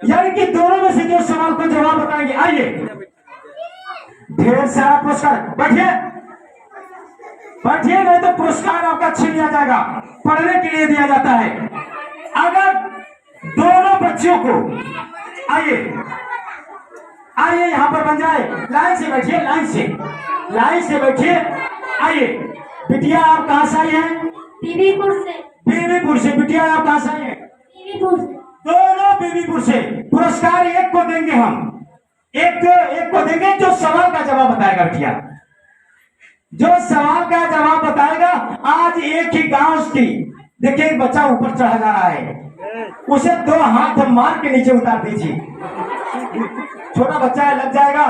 Speaker 1: यानी कि दोनों में से जो सवाल को जवाब बताएंगे। आइए, ढेर सारा पुरस्कार, बैठिए, बैठिए, नहीं तो पुरस्कार आपका छीन लिया जाएगा। पढ़ने के लिए दिया जाता है। अगर दोनों बच्चियों को, आइए आइए यहाँ पर बन जाए, लाइन से बैठिए, लाइन से, लाइन से बैठिए। आइए बिटिया, आप कहाँ से आई हैं?
Speaker 2: बीबीपुर से।
Speaker 1: बीबीपुर से। बिटिया, आप कहाँ से आई हैं?
Speaker 2: बीबीपुर से।
Speaker 1: दोनों बीबीपुर से। पुरस्कार एक को देंगे हम, एक को देंगे जो सवाल का जवाब बताएगा। बिटिया, जो सवाल का जवाब बताएगा। आज एक ही गांव की, देखिए एक बच्चा ऊपर चढ़ा जा रहा है, उसे 2 हाथ मार के नीचे उतार दीजिए। छोटा बच्चा है, लग जाएगा।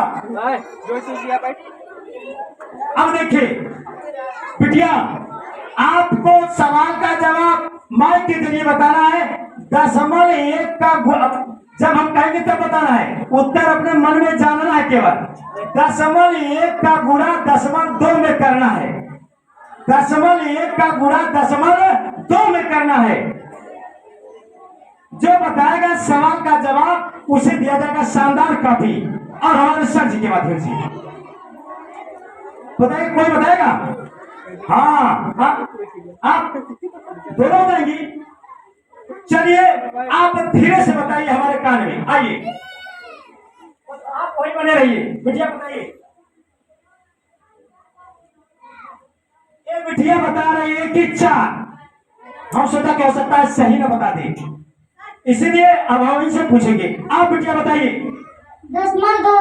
Speaker 1: अब देखिए बिटिया, आपको सवाल का जवाब माइक के जरिए बताना है। 0.1 का, जब हम कहेंगे तब बताना है, उत्तर अपने मन में जानना है केवल। 0.1 का गुणा 0.2 में करना है। 0.1 का गुणा 0.2 में करना है। जो बताएगा सवाल का जवाब, उसे दिया जाएगा शानदार कॉपी, और हमारे सर जी के माध्यम से बताएगा। कोई बताएगा? हाँ, आप दोनों बताएंगी। चलिए, आप धीरे से बताइए हमारे कान में। आइए, आप वही बने रहिए। बिटिया बताइए। ये बिटिया बता रही है कि 4। हम सोचा क्या हो सकता है सही ना बता दे, इसीलिए अब हम इनसे पूछेंगे। आप बिटिया बताइए।
Speaker 2: 10.2।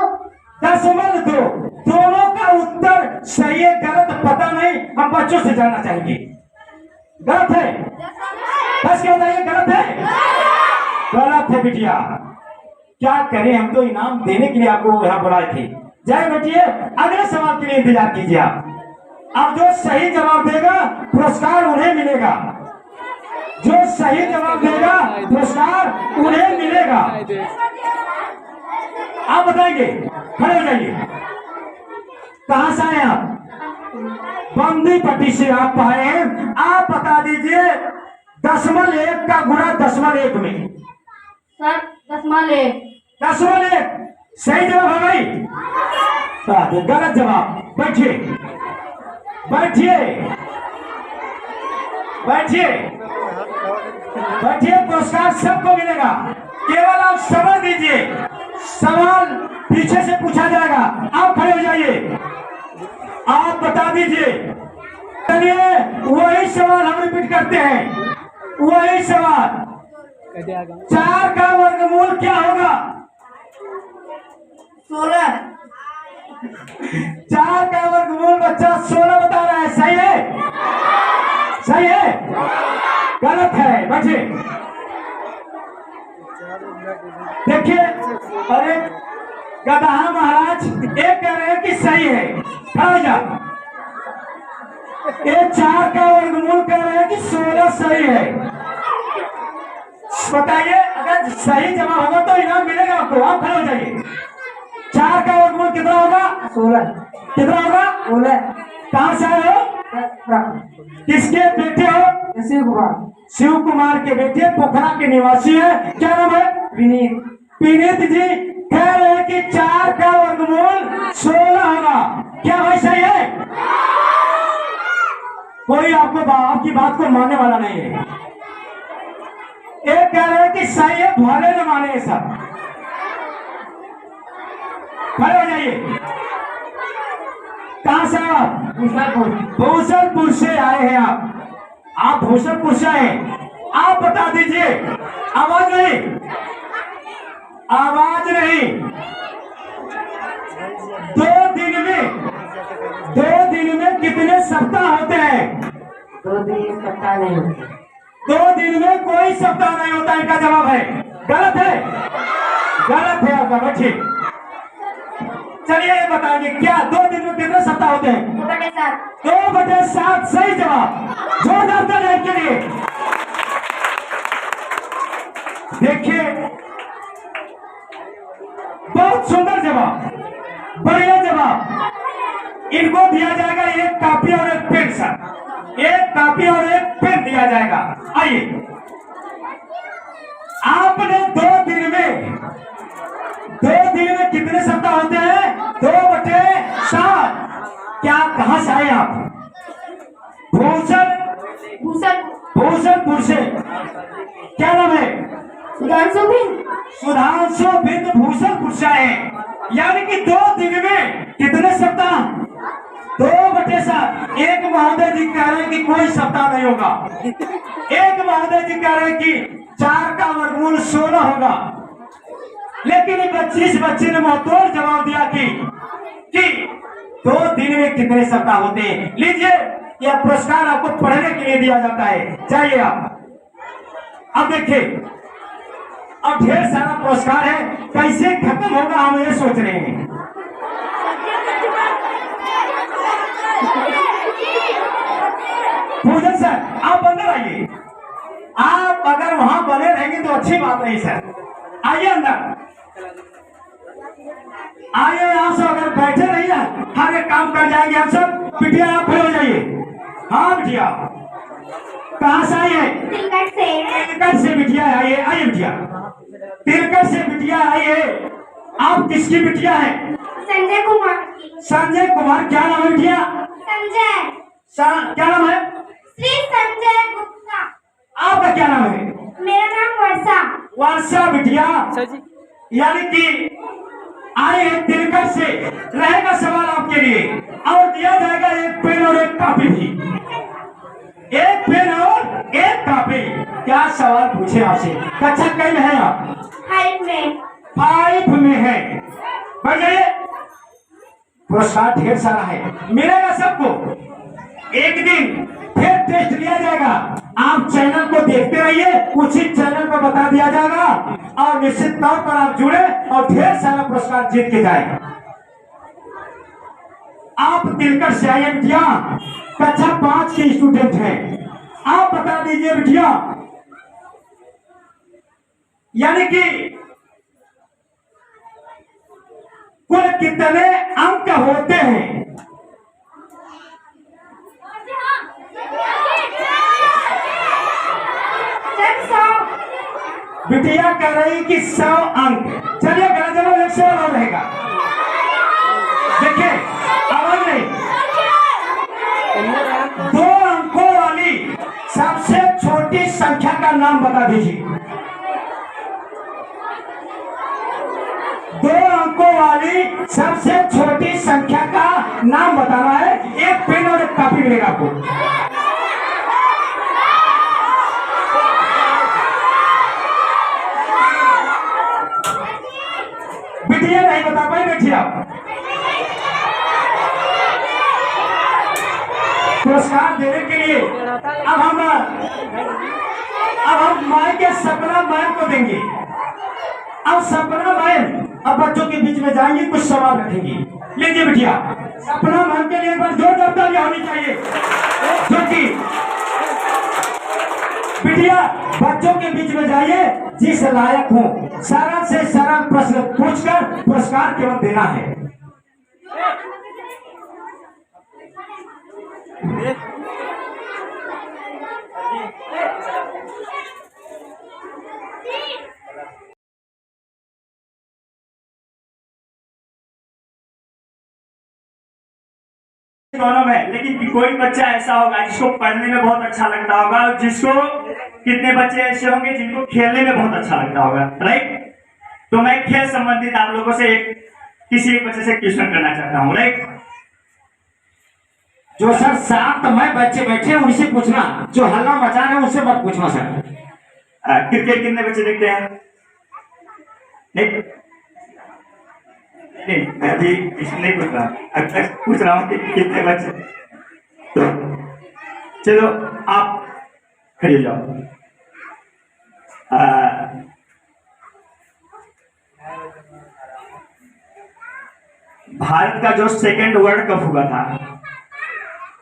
Speaker 1: 10.2। दोनों का उत्तर सही है गलत पता नहीं, हम बच्चों से जानना चाहेंगे। गलत है? बस क्या बताइए, गलत है? गलत है बिटिया। क्या करें, हम तो इनाम देने के लिए आपको यहाँ बुलाए थे। जाए बेटिए, अगले सवाल के लिए इंतजार कीजिए आप। अब जो सही जवाब देगा पुरस्कार उन्हें मिलेगा। जो सही जवाब देगा पुरस्कार उन्हें मिलेगा। आप बताएंगे, खड़े हो जाइए। कहां से आए आप? बंदी पट्टी से आप आए हैं। आप बता दीजिए 0.1 का गुणा 0.1 में।
Speaker 3: सर 0.1।
Speaker 1: 0.1 सही जवाब है भाई? गलत जवाब। बैठिए बैठिए बैठिए बैठिए। पुरस्कार सबको मिलेगा, केवल आप सवाल दीजिए। सवाल पीछे से पूछा जाएगा। आप खड़े हो जाइए, आप बता दीजिए। चलिए वही सवाल हम रिपीट करते हैं, वही सवाल। 4 का वर्गमूल क्या होगा?
Speaker 3: 16।
Speaker 1: 4 का वर्गमूल बच्चा 16 बता रहा है। सही है? सही है? गलत है। बैठिए। देखिए, अरे गधा महाराज एक कह रहे हैं कि सही है। खड़ा जा। ये 4 का वर्गमूल कह रहे हैं कि 16 सही है। बताइए, अगर सही जवाब होगा तो इनाम मिलेगा आपको। आप खड़े हो जाइए। 4 का वर्गमूल कितना होगा? 16। कितना होगा? 16। कहाँ से आए हो? किसके बेटे हो? शिव कुमार। शिव कुमार के बेटे, पोखरा के निवासी है। क्या नाम है? विनीत। विनीत जी कह रहे हैं कि 4 का वर्गमूल 16 होगा। क्या भाई सही है? कोई आपकी बात को मानने वाला नहीं है। एक कह रहे हैं कि सही है, भले न माने ये सब। खड़े हो जाइए। कहां से आप? भूषणपुर से आए हैं आप भूषणपुर से आए। आप बता दीजिए। आवाज नहीं, आवाज नहीं। 2 दिन में कितने सप्ताह होते हैं?
Speaker 6: 2 दिन सप्ताह नहीं होते।
Speaker 1: 2 दिन में कोई सप्ताह नहीं होता। इनका जवाब है गलत है। गलत है आपका। बैठिए। चलिए ये बताएंगे, क्या 2 दिन में कितने सप्ताह होते हैं?
Speaker 3: 2/7।
Speaker 1: 2/7 सही जवाब। जोरदार तालियां के लिए। देखिए, बहुत सुंदर जवाब, बढ़िया जवाब। इनको दिया जाएगा 1 कॉपी और 1 पेन। सर 1 कॉपी और 1 पेन दिया जाएगा। आइए, आपने 2 दिन में कितने सप्ताह होते हैं? 2/7। क्या कहां से आए आप? भूषणपुर से। क्या नाम है? सुधांशु बिंद भूषणपुर से आए। यानी कि 2 दिन में कितने सप्ताह? 2/7। एक महोदय जी कह रहे हैं कि कोई सप्ताह नहीं होगा। एक महोदय जी कह रहे हैं कि 4 का वर्गमूल 16 होगा। लेकिन इस बच्चे ने महत्वपूर्ण जवाब दिया कि 2 दिन में कितने सप्ताह होते हैं। लीजिए, यह पुरस्कार आपको पढ़ने के लिए दिया जाता है। जाइए आप। अब देखिए, अब ढेर सारा पुरस्कार है, कैसे खत्म होगा हम ये सोच रहे हैं। पूजन सर आप अंदर आइए। आप अगर वहां बने रहेंगे तो अच्छी बात नहीं सर। आइए अंदर आइए। आप सब अगर बैठे रहिए हर एक काम कर जाएंगे आप सब। बिटिया आप खड़े हो जाइए। हाँ बिटिया, कहाँ से आई है? तिलकट से बिटिया आइए। आइए बिटिया, तिलकट से बिटिया आइए। आप किसकी बिटिया है?
Speaker 2: संजय कुमार।
Speaker 1: संजय कुमार। क्या नाम है बिटिया?
Speaker 2: संजय।
Speaker 1: क्या नाम है?
Speaker 2: श्री संजय गुप्ता।
Speaker 1: आपका क्या नाम है?
Speaker 2: मेरा नाम वर्षा।
Speaker 1: वर्षा बिटिया, यानी कि आए हैं तिलकट से। रहेगा सवाल आपके लिए और दिया जाएगा 1 पेन और 1 कॉपी भी। 1 पेन और 1 कॉपी। क्या सवाल पूछे आपसे? कक्षा कई में है आप? 5 में है। बढ़ जाइए। पुरस्कार ढेर सारा है, मिलेगा सबको। एक दिन फिर टेस्ट लिया जाएगा। आप चैनल को देखते रहिए, उचित चैनल पर बता दिया जाएगा और निश्चित तौर पर आप जुड़े और ढेर सारा पुरस्कार जीत के जाए। आप तिलकट से आइए बिटिया, कक्षा 5 के स्टूडेंट हैं। आप बता दीजिए बिटिया यानी कि कुल कितने अंक होते हैं? बिटिया कह रही कि 100 अंक। चलिए गलत जवाब 100 और रहेगा। देखिए आवाज नहीं। 2 अंकों वाली सबसे छोटी संख्या का नाम बता दीजिए। 2 अंकों वाली सबसे छोटी संख्या का नाम बताना है। एक पेन और एक कॉपी मिलेगा आपको। बिटिया नहीं बता पाई, बैठिए आप। पुरस्कार देने के लिए अब हम माई के सपना मैम को देंगे। अब सपना मैम अब बच्चों के बीच में जाएंगे, कुछ सवाल रखेंगी। लीजिए बिटिया, सपना मैम के लिए एक बार जोरदार ताली होनी चाहिए, क्योंकि बिटिया बच्चों के बीच में जाइए, जिस लायक हो सरल से सरल प्रश्न पूछकर पुरस्कार केवल देना है। दोनों में, लेकिन कोई बच्चा ऐसा होगा जिसको पढ़ने में बहुत अच्छा लगता होगा, और जिसको कितने बच्चे ऐसे होंगे जिनको खेलने में बहुत अच्छा लगता होगा, राइट? तो मैं खेल संबंधित आप लोगों से किसी एक बच्चे से क्वेश्चन करना चाहता हूँ, राइट? जो सर 7 में बच्चे बैठे हैं उनसे पूछना, जो हल्ला मचा रहे हैं उनसे मत पूछना सर। क्रिकेट कितने बच्चे देखते हैं? नहीं, मैं अभी इसमें नहीं पूछ रहा, अब तक पूछ रहा हूँ कि कितने बच्चे। तो चलो आप खड़े जाओ। भारत का जो सेकेंड वर्ल्ड कप हुआ था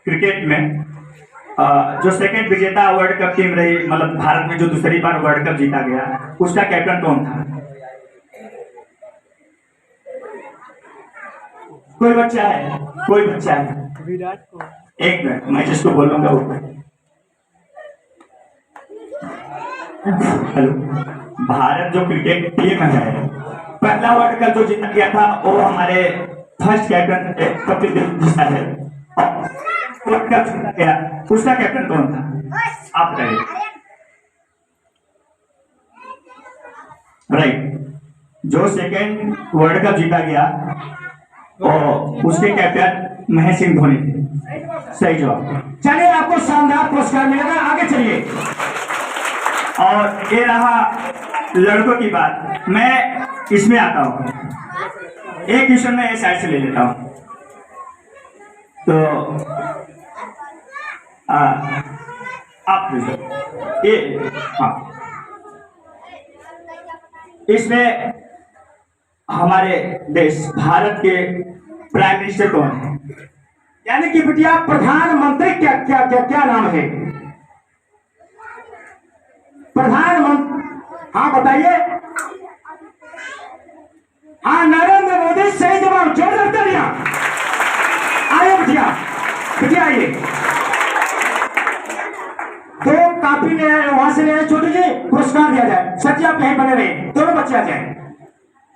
Speaker 1: क्रिकेट में, जो सेकेंड विजेता वर्ल्ड कप टीम रही, मतलब भारत में जो दूसरी बार वर्ल्ड कप जीता गया, उसका कैप्टन कौन था? कोई बच्चा है? कोई बच्चा है?
Speaker 4: विराट कोहली।
Speaker 1: एक मिनट, मैं जिसको बोलूंगा वो। हेलो, भारत जो क्रिकेट टीम है, पहला वर्ल्ड कप जो जीता गया था वो हमारे फर्स्ट कैप्टन कपिल देव जी है। वर्ल्ड कप जीता गया, उसका कैप्टन कौन था? आप बताइए। राइट, जो सेकेंड वर्ल्ड कप जीता गया और उसके कैप्टन महेंद्र सिंह धोनी थे। सही जवाब। चलिए आपको शानदार पुरस्कार मिलेगा, आगे चलिए। और ये रहा लड़कों की बात, मैं इसमें आता हूँ। एक क्वेश्चन में इस साइड से ले लेता हूँ। तो आप ये, हाँ, इसमें हमारे देश भारत के प्राइम मिनिस्टर कौन है? यानी कि बिटिया प्रधानमंत्री क्या क्या क्या क्या नाम है? प्रधानमंत्री, हाँ बताइए। हाँ, नरेंद्र मोदी। सही जवाब, जोरदार तालियां। आइए बिटिया, बिटिया आइए। 2 कापी ले आए, वहां से ले आए, छोटू जी पुरस्कार दिया जाए। सर जी आप यहीं बने रहे, दोनों बच्चे आ जाए,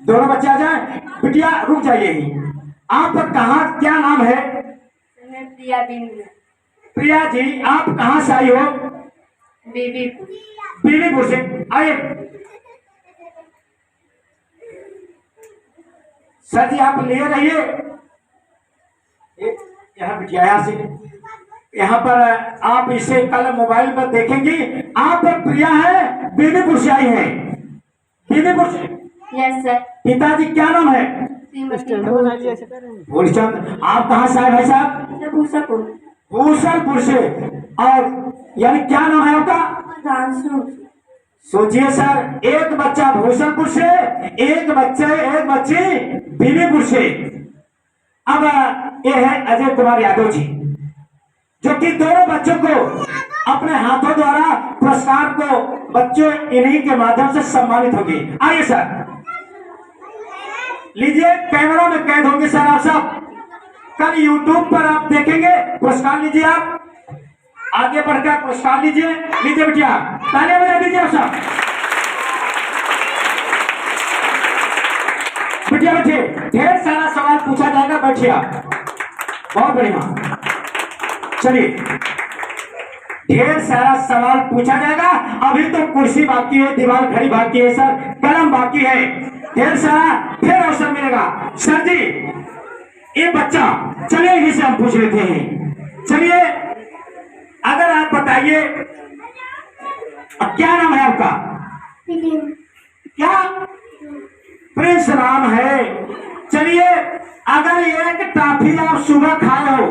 Speaker 1: दोनों बच्चे आ जाए। बिटिया रुक जाइए ही। आप कहाँ, क्या नाम है?
Speaker 3: प्रिया बिंदु।
Speaker 1: प्रिया जी, आप कहाँ से आई हो?
Speaker 3: बीबीपुर।
Speaker 1: बीबीपुर से आइए। सर जी आप ले रहिए यहाँ बिटिया, यहाँ से, यहाँ पर आप इसे कल मोबाइल पर देखेंगी। आप प्रिया है, बीबीपुर से आई है, बीबीपुर से।
Speaker 3: Yes sir.
Speaker 1: पिताजी क्या नाम है? भूलचंद। आप कहाँ से आए भाई साहब?
Speaker 3: भूषणपुर।
Speaker 1: भूषणपुर से। और यानी क्या नाम है आपका? सोचिए सर, एक बच्चा भूषणपुर से, एक बच्ची बीबीपुर से। अब ये है अजय कुमार यादव जी, जो कि दोनों बच्चों को अपने हाथों द्वारा पुरस्कार को बच्चों इन्हीं के माध्यम से सम्मानित होंगे। आइए सर, लीजिए कैमरा में कैद होंगे सर आप सब। कल यूट्यूब पर आप देखेंगे। पुरस्कार लीजिए, आप आगे बढ़कर पुरस्कार लीजिए। लीजिए बिटिया, तालियां बजा दीजिए आप सब। बिटिया बैठिए, ढेर सारा सवाल पूछा जाएगा, बैठिए आप। बहुत बढ़िया, चलिए ढेर सारा सवाल पूछा जाएगा। अभी तो कुर्सी बाकी है, दीवार घड़ी बाकी है सर, कलम बाकी है, ढेर सारा फिर अवसर मिलेगा। सर जी ये बच्चा, चलिए इन्हीं से हम पूछ लेते हैं। चलिए अगर आप बताइए क्या नाम है आपका? क्या प्रिंस नाम है। चलिए अगर एक टॉफी आप सुबह खाए हो,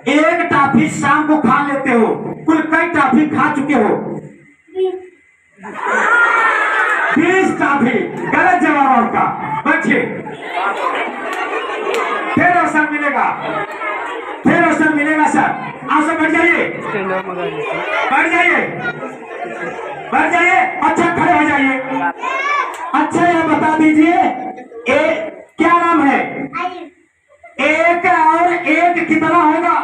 Speaker 1: एक टॉफी शाम को खा लेते हो, कुल कई टॉफी खा चुके हो? 20 टॉफी। गलत जवाब आपका। बैठिए, फिर अवसर मिलेगा, फिर अवसर मिलेगा सर। आप सब बैठ जाइए, बैठ जाइए, बैठ जाइए। अच्छा खड़े हो जाइए। अच्छा ये बता दीजिए क्या नाम है? एक और एक कितना होगा?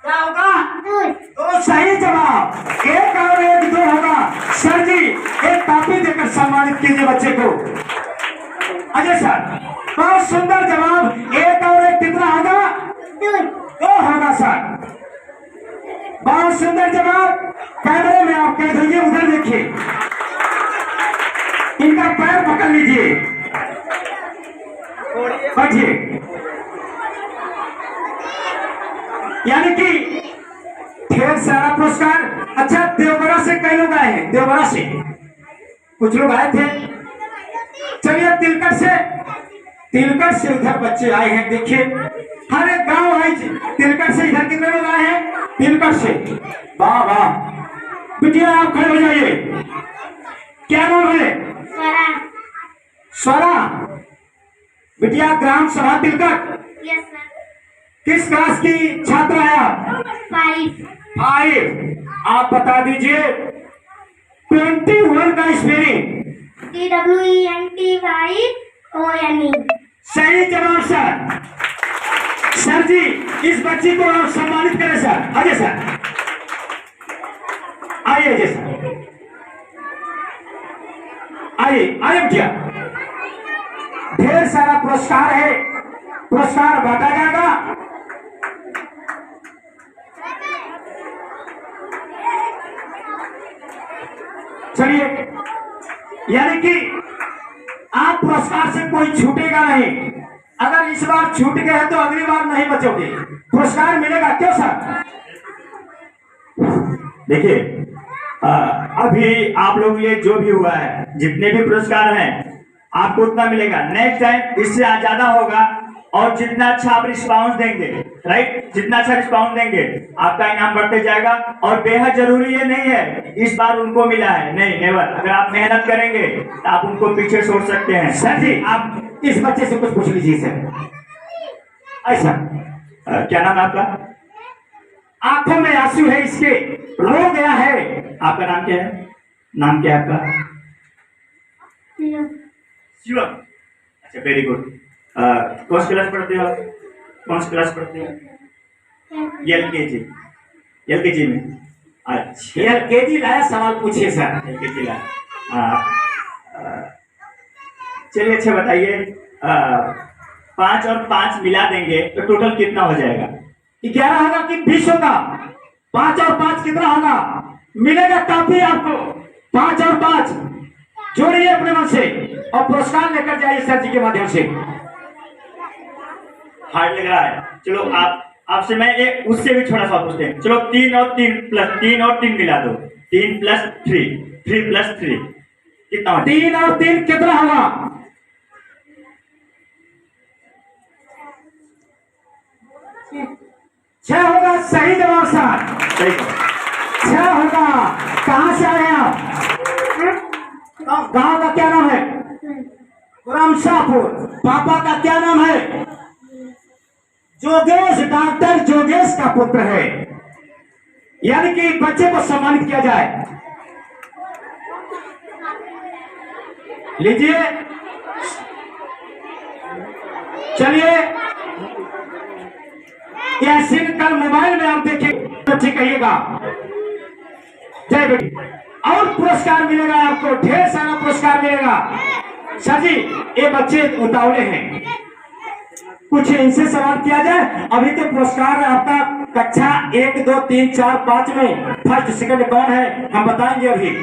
Speaker 1: क्या होगा? 2। सही जवाब। एक और एक 2 होगा। सर जी एक कॉपी देकर सम्मानित कीजिए बच्चे को। अजय सर बहुत सुंदर जवाब। एक और एक कितना होगा? 2 होगा सर। बहुत सुंदर जवाब। कैमरे में आप कैद होइए, उधर देखिए, इनका पैर पकड़ लीजिए, बैठिए। यानी कि ढेर सारा पुरस्कार। अच्छा देवबरा से कई लोग आए हैं, देवबरा से कुछ लोग आए थे। चलिए तिलकट से उधर बच्चे आए हैं। देखिए हर एक गांव है तिलकट से। इधर कितने लोग आए हैं तिलकट से? वाह वाह। बिटिया आप खड़े हो जाइए। क्या नाम है? स्वरा। बिटिया ग्राम सभा तिलकट।
Speaker 2: Yes sir.
Speaker 1: किस क्लास की छात्रा है आप? 5। आप बता दीजिए 21 का स्पेलिंग।
Speaker 2: TWENTYONE।
Speaker 1: सही जवाब सर। सर जी इस बच्ची को आप सम्मानित करें सर। अजय सर आइए, अजय सर आइए, आइए बिटिया। ढेर सारा पुरस्कार है, पुरस्कार बांटा जाएगा। चलिए यानी कि आप पुरस्कार से कोई छूटेगा नहीं। अगर इस बार छूट गए हैं तो अगली बार नहीं बचोगे, पुरस्कार मिलेगा। क्यों सर?
Speaker 7: देखिए अभी आप लोग ये जो भी हुआ है, जितने भी पुरस्कार हैं आपको उतना मिलेगा। नेक्स्ट टाइम इससे ज्यादा होगा, और जितना अच्छा आप रिस्पॉन्स देंगे, राइट, जितना अच्छा रिस्पॉन्स देंगे आपका इनाम बढ़ते जाएगा। और बेहद जरूरी ये नहीं है इस बार उनको मिला है, नहीं, नेवर। अगर आप मेहनत करेंगे तो आप उनको पीछे छोड़ सकते हैं।
Speaker 1: सर जी आप इस बच्चे से कुछ पूछ लीजिए सर। ऐसा
Speaker 7: क्या नाम है आपका?
Speaker 1: आंखों में आंसू है इसके, रो गया है।
Speaker 7: आपका नाम क्या है? नाम क्या है आपका? शिवम। अच्छा वेरी गुड। कौन सी क्लास पढ़ते हो? कौन सी क्लास पढ़ते हो? एलकेजी में। अच्छा
Speaker 1: एलकेजी लाया, सवाल पूछिए सर।
Speaker 7: एलकेजी लाया। चलिए अच्छा बताइए, 5 और 5 मिला देंगे तो टोटल कितना हो जाएगा?
Speaker 1: 11 होगा कि 20 होगा? 5 और 5 कितना होगा? मिलेगा काफी आपको। 5 और 5 जोड़िए अपने मन से और पुरस्कार लेकर जाइए सर जी के माध्यम से।
Speaker 7: हार्ड लग रहा है। चलो आपसे मैं एक उससे भी छोटा सा पूछते हैं। चलो 3 और 3 प्लस 3 और 3 मिला दो। 3 + 3, 3 + 3 कितना होगा?
Speaker 1: 3 और 3 कितना होगा? 6 होगा। सही जवाब सर,
Speaker 7: सही।
Speaker 1: 6 होगा। कहाँ से आए आप? गांव का क्या नाम है? रामशाहपुर। पापा का क्या नाम है? जोगेश, डॉक्टर जोगेश का पुत्र है। यानी कि बच्चे को सम्मानित किया जाए। लीजिए, चलिए। यह सीन कल मोबाइल में आप देखें तो ठीक कहिएगा। जय बेटी। और पुरस्कार मिलेगा आपको, ढेर सारा पुरस्कार मिलेगा। सर जी, ये बच्चे उतावले हैं, कुछ इनसे सवाल किया जाए। अभी तो पुरस्कार आपका कक्षा 1, 2, 3, 4, 5 में फर्स्ट सेकंड कौन है हम बताएंगे अभी।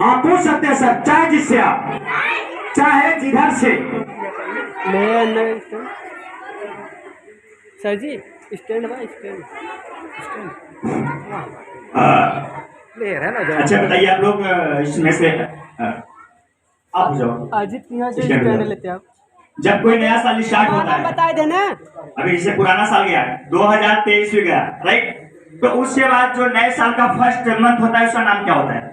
Speaker 1: आप पूछ सकते हैं सर, चाहे जिससे आप चाहे जिधर से।
Speaker 4: Sir ji stand by stand
Speaker 7: अच्छा बताइए आप लोग इसमें से आप जाओ।
Speaker 4: अजित यहाँ से स्टैंड लेते आप।
Speaker 7: जब कोई नया साल स्टार्ट होता है,
Speaker 4: बता देना।
Speaker 7: अभी जैसे पुराना साल गया 2023 भी गया, राइट, तो उसके बाद जो नए साल का फर्स्ट मंथ होता है उसका नाम क्या होता है?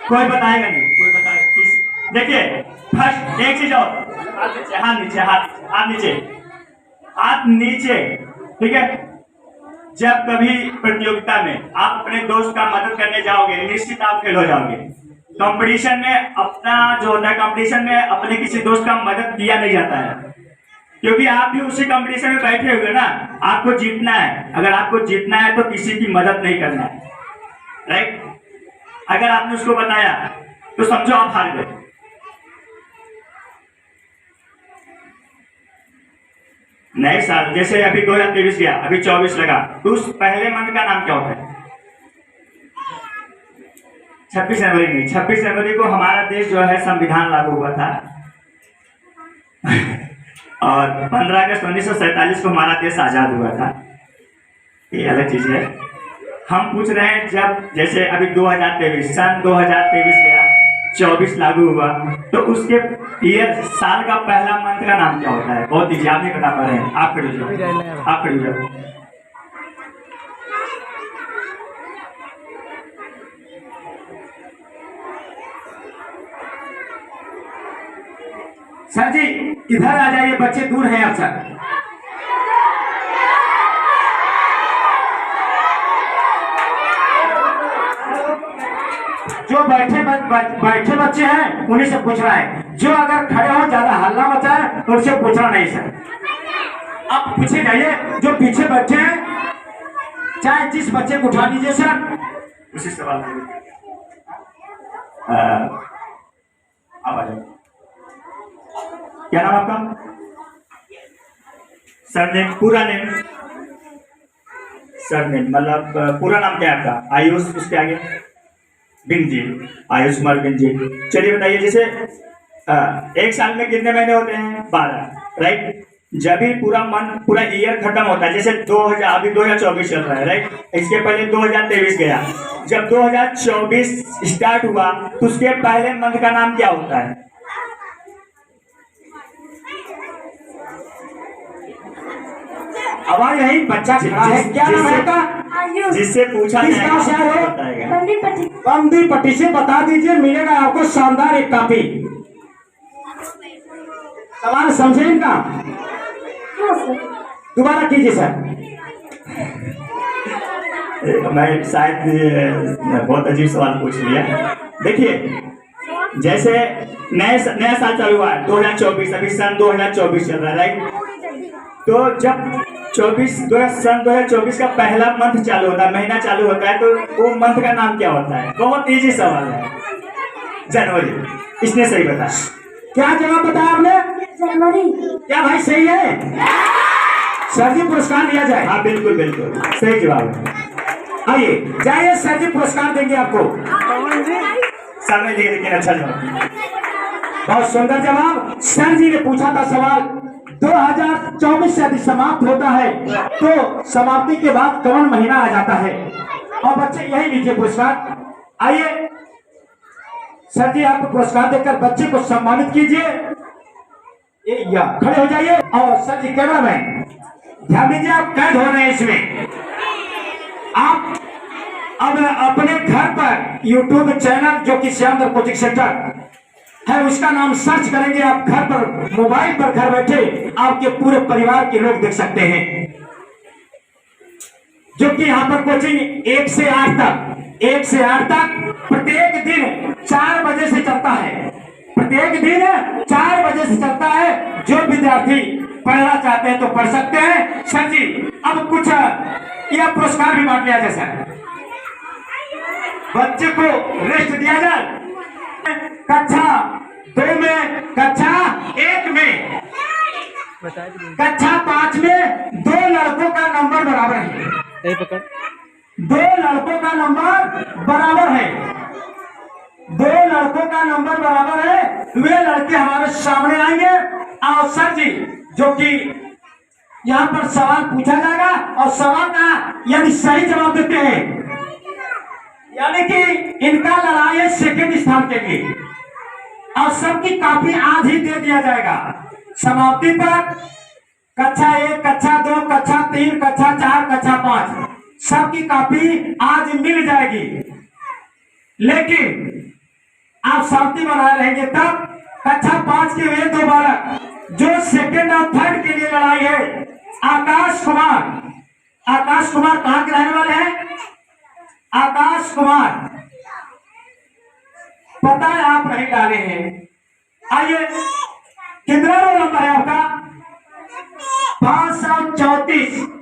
Speaker 7: कोई बताएगा नहीं, कोई बताएगा। देखिए फर्स्ट एक चीज और, हाथ नीचे, हाथ नीचे, हाथ नीचे, ठीक है। जब कभी प्रतियोगिता में आप अपने दोस्त का मदद करने जाओगे, निश्चित आप फेल हो जाओगे। कंपटीशन में अपना जो होता है, कंपटीशन में अपने किसी दोस्त का मदद किया नहीं जाता है, क्योंकि आप भी उसी कंपटीशन में बैठे हुए ना। आपको जीतना है, अगर आपको जीतना है तो किसी की मदद नहीं करना है, राइट। अगर आपने उसको बताया तो समझो आप हार गए। नए साल जैसे अभी 2023 गया, अभी 24 लगा, तो उस पहले मंथ का नाम क्या होता है? 26 जनवरी नहीं, 26 जनवरी को हमारा देश जो है संविधान लागू हुआ था और 15 अगस्त 1947 को हमारा देश आजाद हुआ था। ये अलग चीज है। हम पूछ रहे हैं जब जैसे अभी 2023 सन 2023 गया, 24 लागू हुआ, तो उसके ईयर साल का पहला मंथ का नाम क्या होता है? बहुत ईजी, आप नहीं बता पा रहे हैं। आप खड़े हो जाओ, आप खड़े हो जाओ।
Speaker 1: सर जी इधर आ जाइए, बच्चे दूर हैं आप सर। जो बैठे बच्चे हैं उन्हीं से पूछ रहा है, जो अगर खड़े हो ज्यादा हल्ला मचा है उनसे पूछना नहीं सर। आप पूछे जाइए, जो पीछे बैठे हैं चाहे जिस बच्चे को उठा लीजिए सर,
Speaker 7: उसी सवाल आप आ जाओ। क्या नाम आपका? सरनेम, पूरा नेम, सरनेम मतलब पूरा नाम क्या है आपका? आयुष, उसके आगे बिन जी, आयुष कुमार बिन जी। चलिए बताइए, जैसे एक साल में कितने महीने होते हैं? 12, राइट। जब भी पूरा मंथ, पूरा ईयर खत्म होता है, जैसे 2000 अभी 2024 चल रहा है, राइट, इसके पहले 2023 गया, जब 2024 स्टार्ट हुआ तो उसके पहले मंथ का नाम क्या होता है?
Speaker 1: अब यही बच्चा खड़ा है, क्या नाम है आपका?
Speaker 7: जिससे पूछा
Speaker 1: किस गांव से आए हो? बंदी पट्टी से बता दीजिए, मिलेगा आपको शानदार एक कॉपी। सवाल समझे इनका? दोबारा कीजिए सर।
Speaker 7: मैं शायद बहुत अजीब सवाल पूछ लिया। देखिए जैसे नया साल चालू हुआ है 2024, अभी सन 2024 चल रहा है, राइट। तो जब सन 2024 का पहला मंथ चालू होता है, महीना चालू होता है, तो वो मंथ का नाम क्या होता है? बहुत इजी सवाल है, जनवरी। इसने सही बताया।
Speaker 1: क्या जवाब बताया आपने?
Speaker 2: जनवरी।
Speaker 1: क्या भाई सही है? सर जी पुरस्कार दिया जाए।
Speaker 7: हाँ बिल्कुल बिल्कुल सही जवाब है।
Speaker 1: आइए जाइए, सर जी पुरस्कार देंगे आपको।
Speaker 7: समय लिए, लेकिन अच्छा जवाब,
Speaker 1: बहुत सुंदर जवाब। सर जी ने पूछा था सवाल 2024 से यदि समाप्त होता है तो समाप्ति के बाद कौन महीना आ जाता है? और बच्चे यही लीजिए पुरस्कार। आइए सर जी आपको पुरस्कार देकर बच्चे को सम्मानित कीजिए। या खड़े हो जाइए। और सर जी कैमरा मैन ध्यान दीजिए, आप कैद हो रहे हैं इसमें। आप अब अपने घर पर YouTube चैनल जो कि श्यामदर कोचिंग सेंटर है उसका नाम सर्च करेंगे आप घर पर, मोबाइल पर घर बैठे आपके पूरे परिवार के लोग देख सकते हैं। जो कि यहाँ पर कोचिंग 1 से 8 तक प्रत्येक दिन 4 बजे से चलता है। प्रत्येक दिन 4 बजे से चलता है। जो विद्यार्थी पढ़ना चाहते हैं तो पढ़ सकते हैं। सर जी अब कुछ यह पुरस्कार भी बांट लिया जाए सर, बच्चे को रेस्ट दिया जाए। कक्षा 2 में, कक्षा 1 में, कक्षा 5 में 2 लड़कों का नंबर बराबर है।
Speaker 4: पकड़
Speaker 1: 2 लड़कों का नंबर बराबर है। 2 लड़कों का नंबर बराबर है। वे लड़के हमारे सामने आएंगे और सर जी जो कि यहाँ पर सवाल पूछा जाएगा और सवाल का यानी सही जवाब देते हैं, यानी कि इनका लड़ाई है सेकेंड स्थान के लिए और सबकी कॉपी आज ही दे दिया जाएगा। समाप्ति पर कक्षा 1, कक्षा 2, कक्षा 3, कक्षा 4, कक्षा 5 सबकी कॉपी आज मिल जाएगी। लेकिन आप शांति बनाए रहेंगे तब कक्षा 5 के वे 2 बालक जो सेकेंड और थर्ड के लिए लड़ाई है, आकाश कुमार कहाँ के रहने वाले हैं? आकाश कुमार, पता है आप नहीं डाले हैं। आइए कितना रोल नंबर है आपका? 534।